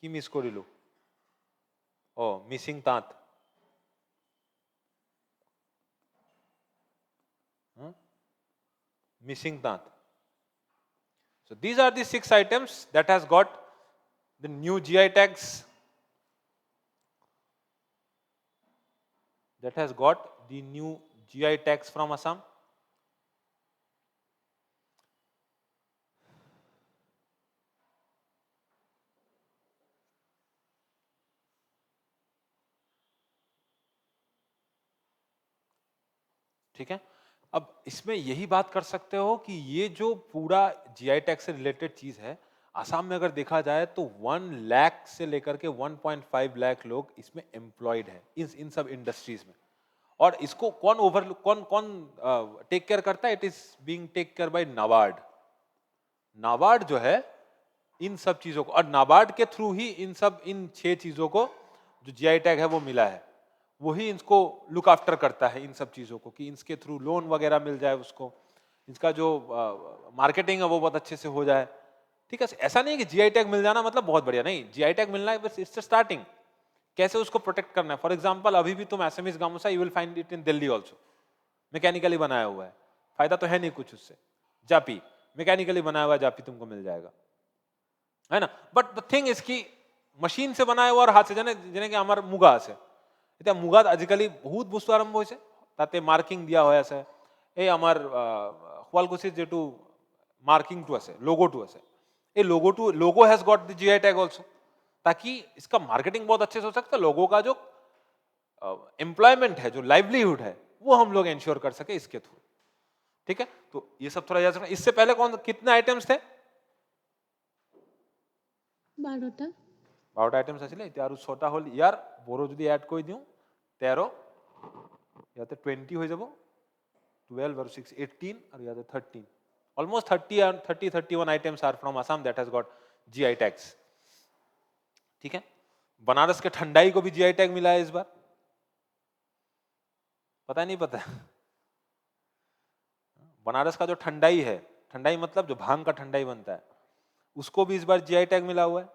কি মিস করিলু? ও মিসিং তাঁত। Missing tant. So these are the 6 items that has got the new GI tags, from Assam. ठीक है, अब इसमें यही बात कर सकते हो कि ये जो पूरा जीआई टैग से रिलेटेड चीज है, आसाम में अगर देखा जाए तो 1 लाख से लेकर के 1.5 लाख लोग इसमें एम्प्लॉयड है इन सब इंडस्ट्रीज में। और इसको कौन टेक केयर करता है? It is being take care by NABARD. NABARD जो है इन सब चीजों को, और नाबार्ड के थ्रू ही इन 6 चीजों को जो जीआई टैग है वो मिला है, वही इनको लुक आफ्टर करता है इन सब चीजों को, कि इसके थ्रू लोन वगैरह मिल जाए उसको, इसका जो मार्केटिंग है वो बहुत अच्छे से हो जाए। ठीक है, ऐसा नहीं है कि जीआई टैग मिल जाना मतलब बहुत बढ़िया, नहीं, जीआई टैग मिलना है बस इट्स स्टार्टिंग। कैसे उसको प्रोटेक्ट करना है? फॉर एग्जांपल अभी भी तुम SMS gamosa you will find it in Delhi also, mechanically बनाया हुआ है, फायदा तो है नहीं कुछ उससे। जापी मैकेनिकली बनाया हुआ जापी तुमको मिल जाएगा, है ना। बट द थिंग इज कि मशीन से बनाया हुआ और हाथ से, যেনেকে আমার মুগা আছে, এতিয়া মুগাত আজিকালি বহুত বস্তু আৰম্ভ হৈছে, তাতে মাৰ্কিং দিয়া হৈ আছে। এই আমাৰ শুৱালকুছিত যেটো মাৰ্কিংটো আছে, लोगोটো আছে, এই logo has got the GI tag also, ताकि इसका मार्केटिंग बहुत अच्छे से हो सकता है। लोगों का जो एम्प्लॉयमेंट है, जो लाइवलीहुड है, वो हम लोग इंश्योर कर सके इसके थ्रू। ठीक है, तो ये सब थोड़ा याद रखना। इससे पहले कितने आइटम्स थे? 12টা 12টা आइटम्स আছিল। এতিয়া আৰু 6টা হল। ইয়াৰ বড়ো যদি এড কৰি দিওঁ 13, ইয়াতে 20 হৈ যাব, 12 আৰু 6 18, আৰু ইয়াতে 13, almost 31 items are from Assam that has got GI tags। ठीक है, बनारस के ठंडाई को भी जीआई टैग मिला है इस बार, पता नहीं पता? बनारस का जो ठंडाई है, ठंडाई मतलब जो भांग का ठंडाई बनता है, उसको भी इस बार जीआई टैग मिला हुआ है।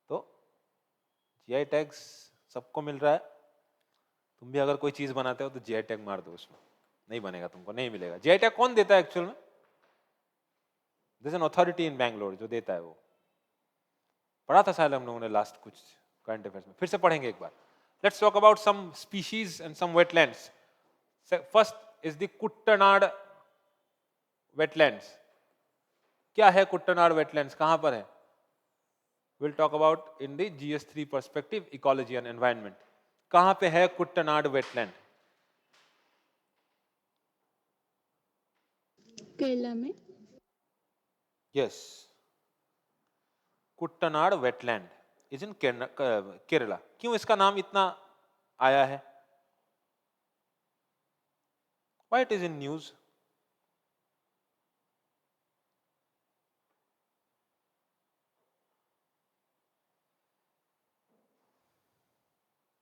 तो जीआई टैग्स सबको मिल रहा है। तुम भी अगर कोई चीज बनाते हो तो जीआई टैग मार दो उसमें, नहीं बनेगा, तुमको नहीं मिलेगा। जीआई टैग कौन देता है एक्चुअल में? This an authority in Bangalore जो देता है। वो पढ़ा था शायद हम लोगों ने लास्ट कुछ करंट अफेयर्स में, फिर से पढ़ेंगे एक बार। Let's talk about some species and some wetlands. First is the Kuttanad wetlands. क्या है कुट्टनाड वेटलैंड्स, कहां पर है? Will talk about in the GS3 perspective, ecology and environment. कहां पे है कुट्टनाड वेटलैंड? केरला में। Yes, Kuttanad wetland is in Kerala. क्यों इसका नाम इतना आया है? Why it is in news?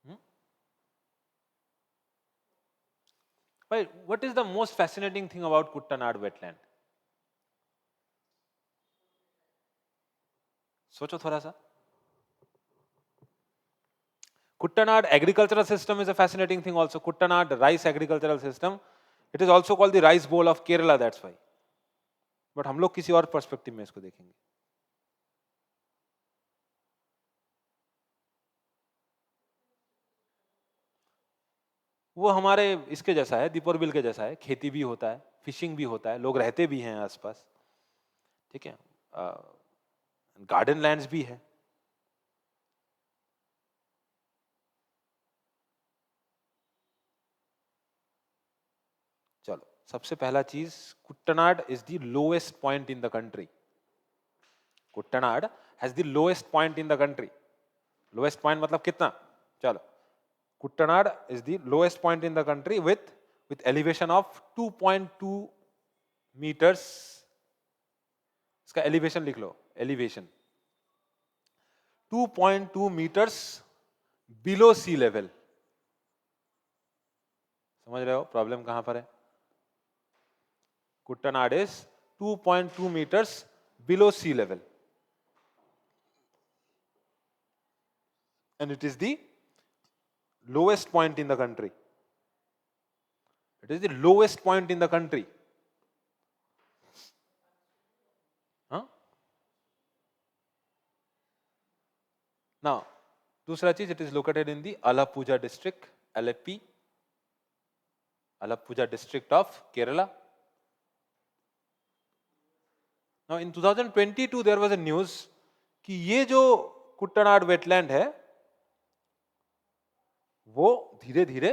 Hmm? Why, what is the most fascinating thing about Kuttanad wetland? सोचो थोड़ा सा. Kuttanad agricultural system is a fascinating thing also. Kuttanad rice agricultural system. It is also called the rice bowl of Kerala, that's why. But हम लोग किसी और perspective में इसको देखेंगे. वो हमारे इसके जैसा है, दीपोर बिल के जैसा है. खेती भी होता है, फिशिंग भी होता है, लोग रहते भी हैं आसपास. ठीक है, गार्डन लैंड्स भी है. चलो, सबसे पहला चीज, Kuttanad is the lowest point in the country. Kuttanad has the lowest point in the country. Lowest point मतलब कितना? चलो, Kuttanad is the lowest point in the country with elevation of 2.2 meters. इसका एलिवेशन लिख लो, एलिवेशन 2.2 meters बिलो सी level. समझ रहे हो problem कहां पर है? Kuttanad is 2.2 meters below sea level, and it is the lowest point in the country. It is the lowest point in the country. Huh? Now, दूसरा चीज, it is located in the Alappuzha district, Aleppi, Alappuzha district of Kerala. Now in 2022 there was a news कि ये जो Kuttanad wetland है वो धीरे धीरे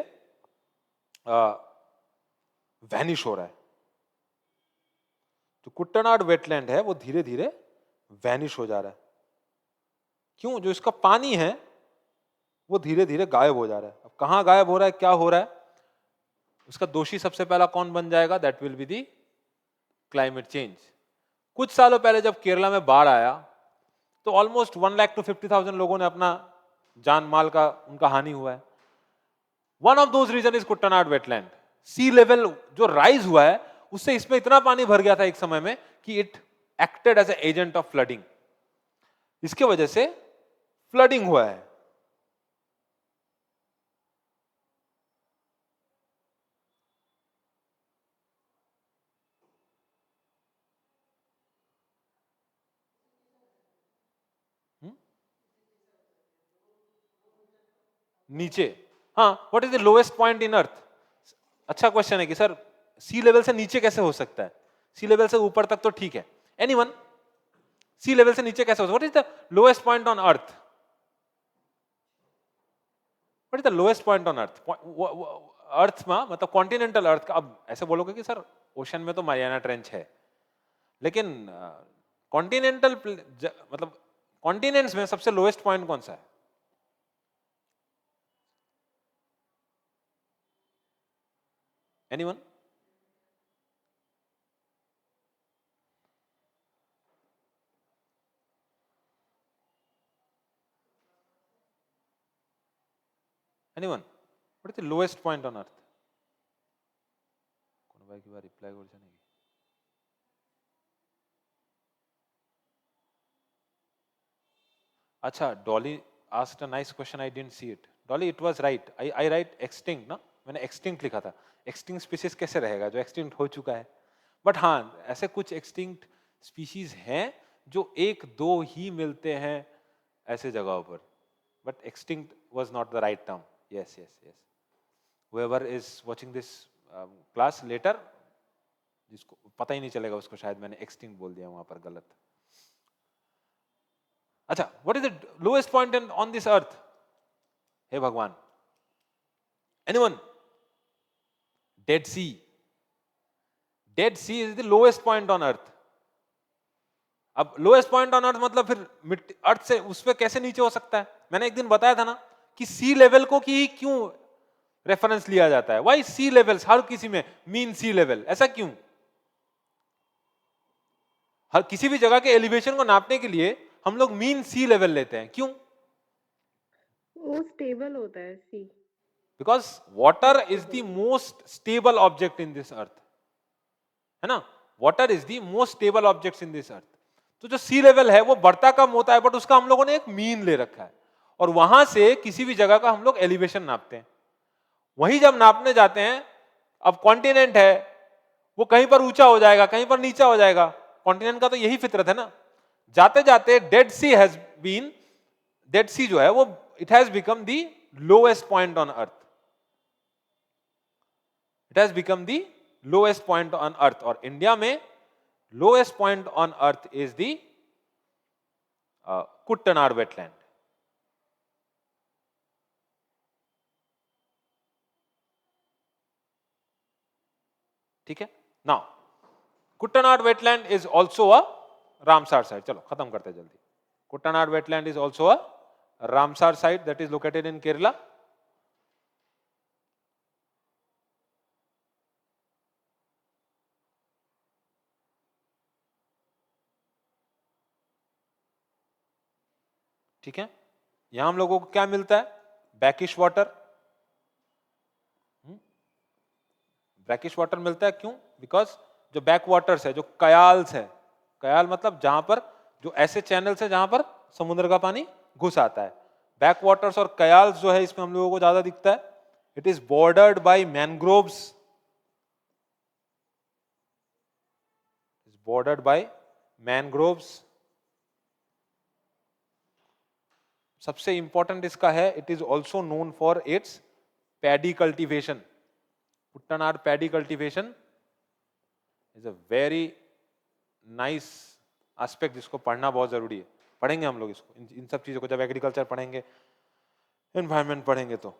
vanish हो रहा है. तो कुट्टनाड वेटलैंड है वो धीरे धीरे वैनिश हो जा रहा है. क्यों? जो इसका पानी है वो धीरे धीरे गायब हो जा रहा है. अब कहां गायब हो रहा है, क्या हो रहा है, उसका दोषी सबसे पहला कौन बन जाएगा? That will be the climate change. कुछ सालों पहले जब केरला में बाढ़ आया तो ऑलमोस्ट 1,50,000 लोगों ने अपना जान माल का उनका हानि हुआ है. One of those reason is Kuttanad wetland. Sea level जो राइज हुआ है उससे इसमें इतना पानी भर गया था एक समय में कि it acted as a agent of flooding. इसके वजह से फ्लडिंग हुआ है. नीचे, हाँ, what is the lowest point in earth? अच्छा क्वेश्चन है कि सर सी लेवल से नीचे कैसे हो सकता है? सी लेवल से ऊपर तक तो ठीक है. एनीवन, सी लेवल से नीचे कैसे हो सकता है? What is the lowest point on earth? What is the lowest point on earth? Earth में मतलब कॉन्टिनेंटल अर्थ का. अब ऐसे बोलोगे कि सर ओशन में तो मारियाना ट्रेंच है, लेकिन कॉन्टिनेंटल मतलब कॉन्टिनेंट्स में सबसे लोएस्ट पॉइंट कौन सा है? Anyone? Anyone? What is the lowest point on earth? কোনোবাই কিবা রিপ্লাই করছে নাকি? अच्छा, Dolly asked a nice question. I didn't see it. Dolly, it was right. I write extinct ना? मैंने extinct लिखा था. Extinct species कैसे रहेगा जो extinct हो चुका है? बट हाँ, ऐसे कुछ extinct species हैं जो एक दो ही मिलते हैं ऐसे जगहों पर. But extinct was not the right term. Yes. Whoever is watching this class later, जिसको पता ही नहीं चलेगा उसको शायद मैंने extinct बोल दिया वहां पर गलत. अच्छा, what is the lowest point on this earth? हे भगवान, anyone? Dead Sea. Dead Sea is the lowest point on earth. अब lowest point on earth मतलब फिर मिट्टी अर्थ से उस पे कैसे नीचे हो सकता है? मैंने एक दिन बताया था ना कि सी लेवल को कि क्यों रेफरेंस लिया जाता है। वाई सी लेवल्स, हर किसी में मीन सी लेवल, ऐसा क्यों? हर किसी भी जगह के एलिवेशन को नापने के लिए हम लोग मीन सी लेवल लेते हैं, क्यों? वो स्टेबल होता है sea. Because water is the most stable object in this earth, है ना? Water is the most stable object in this earth. तो जो सी लेवल है वो बढ़ता कम होता है, बट उसका हम लोगों ने एक मीन ले रखा है, और वहां से किसी भी जगह का हम लोग एलिवेशन नापते हैं। वहीं जब नापने जाते हैं, अब कॉन्टिनेंट है, वो कहीं पर ऊंचा हो जाएगा, कहीं पर नीचा हो जाएगा। कॉन्टिनेंट का तो यही फितरत है ना। जाते जाते डेड सी जो है वो it has become the lowest point on earth. It has become the lowest point on अर्थ, और इंडिया में lowest point on earth is the Kuttanad wetland. ठीक है, now Kuttanad wetland is also a Ramsar site. चलो खत्म करते हैं जल्दी। Kuttanad wetland is also a Ramsar site that is located in Kerala. ठीक है, यहां हम लोगों को क्या मिलता है? Brackish water. ब्रैकिश वाटर मिलता है, क्यों? बिकॉज जो बैक वाटर्स है, जो कयाल्स है, कयाल मतलब जहां पर जो ऐसे चैनल्स है जहां पर समुद्र का पानी घुस आता है। बैक वाटर्स और कयाल्स जो है इसमें हम लोगों को ज्यादा दिखता है। It is bordered by mangroves, bordered by mangroves. सबसे इंपॉर्टेंट इसका है, it is also known for its paddy cultivation. Kuttanad paddy cultivation is a very nice aspect, जिसको पढ़ना बहुत जरूरी है। पढ़ेंगे हम लोग इसको, इन सब चीजों को जब एग्रीकल्चर पढ़ेंगे, एनवायरमेंट पढ़ेंगे तो।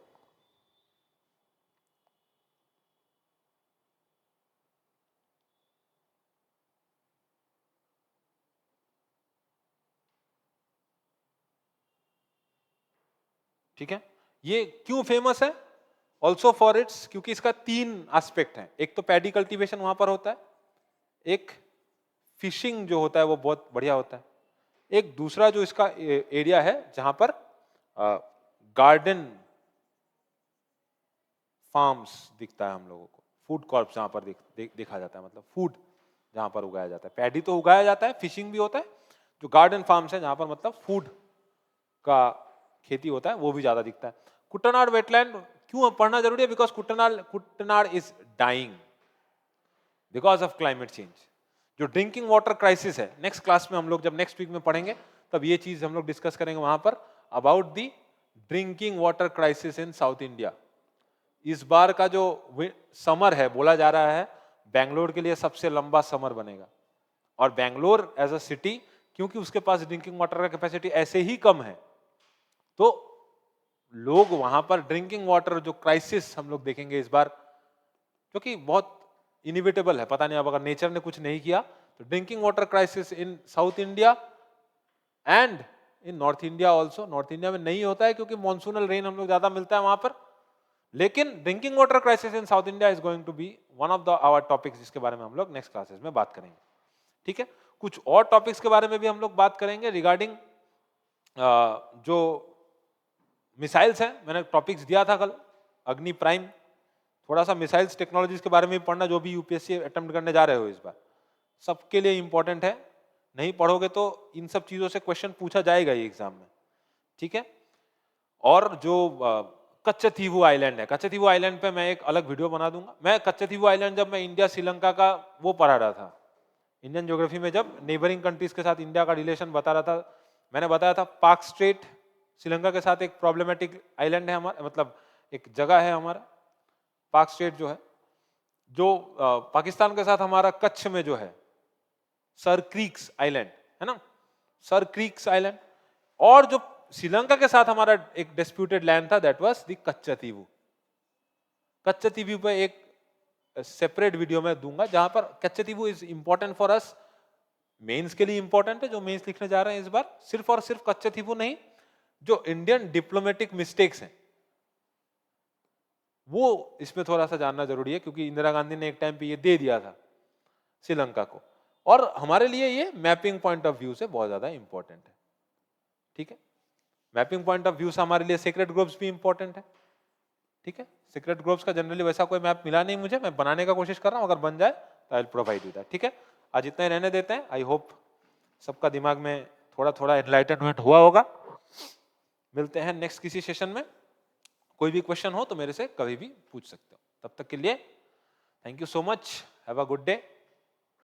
ठीक है, ये क्यों फेमस है? ऑल्सो फॉर इट्स, क्योंकि इसका 3 एस्पेक्ट है। एक तो पैडी कल्टीवेशन वहां पर होता है, एक फिशिंग जो होता है वो बहुत बढ़िया होता है, एक दूसरा जो इसका एरिया है जहां पर गार्डन फार्म्स दिखता है हम लोगों को, फूड क्रॉप्स जहां पर देखा जाता है, मतलब फूड जहां पर उगाया जाता है। पैडी तो उगाया जाता है, फिशिंग भी होता है। जो गार्डन फार्म्स है जहां पर मतलब फूड का खेती होता है, वो भी ज्यादा दिखता है। कुट्टनाड वेटलैंड क्यों पढ़ना जरूरी है? Because Kuttanad is dying because of climate change. जो ड्रिंकिंग वाटर क्राइसिस है, नेक्स्ट क्लास में हम लोग जब नेक्स्ट वीक में पढ़ेंगे तब ये चीज हम लोग डिस्कस करेंगे वहां पर, about the drinking water crisis in South India. इस बार का जो समर है, बोला जा रहा है बेंगलोर के लिए सबसे लंबा समर बनेगा। और बेंगलोर एज अ सिटी, क्योंकि उसके पास ड्रिंकिंग वाटर का कैपेसिटी ऐसे ही कम है, तो लोग वहां पर ड्रिंकिंग वाटर जो क्राइसिस हम लोग देखेंगे इस बार, जो कि बहुत इनिविटेबल है। पता नहीं अब अगर नेचर ने कुछ नहीं किया तो drinking water crisis in South India and in north India also. North India में नहीं होता है क्योंकि मॉनसूनल रेन हम लोग ज्यादा मिलता है वहां पर, लेकिन drinking water crisis in South India is going to be one of the our topics, जिसके बारे में हम लोग नेक्स्ट क्लासेस में बात करेंगे। ठीक है, कुछ और टॉपिक्स के बारे में भी हम लोग बात करेंगे रिगार्डिंग जो मिसाइल्स हैं। मैंने टॉपिक्स दिया था कल, अग्नि प्राइम, थोड़ा सा मिसाइल्स टेक्नोलॉजीज के बारे में भी पढ़ना, जो भी यूपीएससी अटेम्प्ट करने जा रहे हो इस बार, सबके लिए इंपॉर्टेंट है। नहीं पढ़ोगे तो इन सब चीजों से क्वेश्चन पूछा जाएगा ही एग्जाम में। ठीक है, और जो कच्चथीवू आइलैंड है, कच्चथीवू आइलैंड पे मैं एक अलग वीडियो बना दूंगा। मैं कच्चथीवू आइलैंड जब मैं इंडिया श्रीलंका का वो पढ़ा रहा था इंडियन ज्योग्राफी में, जब नेबरिंग कंट्रीज के साथ इंडिया का रिलेशन बता रहा था, मैंने बताया था पाक स्ट्रेट श्रीलंका के साथ एक प्रॉब्लमेटिक आइलैंड है हमारा, मतलब एक जगह है हमारा पाक स्ट्रेट जो है, जो पाकिस्तान के साथ हमारा कच्छ में जो है सर क्रीक्स आइलैंड है ना, सर क्रीक्स आइलैंड, और जो श्रीलंका के साथ हमारा एक डिस्प्यूटेड लैंड था that was the Katchatheevu. Katchatheevu पे एक सेपरेट वीडियो में दूंगा जहां पर Katchatheevu is important for us, mains के लिए इंपॉर्टेंट है। जो मेंस लिखने जा रहे हैं इस बार, सिर्फ और सिर्फ कच्चथीवू नहीं, जो इंडियन डिप्लोमेटिक मिस्टेक्स हैं वो इसमें थोड़ा सा जानना जरूरी है, क्योंकि इंदिरा गांधी ने एक टाइम पे ये दे दिया था श्रीलंका को, और हमारे लिए ये मैपिंग पॉइंट ऑफ व्यू से बहुत ज्यादा इंपॉर्टेंट है। ठीक है, मैपिंग पॉइंट ऑफ व्यू से हमारे लिए सीक्रेट ग्रुप्स भी इंपॉर्टेंट है। ठीक है, सीक्रेट ग्रुप्स का जनरली वैसा कोई मैप मिला नहीं मुझे, मैं बनाने का कोशिश कर रहा हूं, अगर बन जाए तो I will provide you that. ठीक है, आज इतना ही रहने देते हैं। आई होप सबका दिमाग में थोड़ा थोड़ा एनलाइटनमेंट हुआ होगा। मिलते हैं नेक्स्ट किसी सेशन में। कोई भी क्वेश्चन हो तो मेरे से कभी भी पूछ सकते हो। तब तक के लिए thank you so much, have a good day.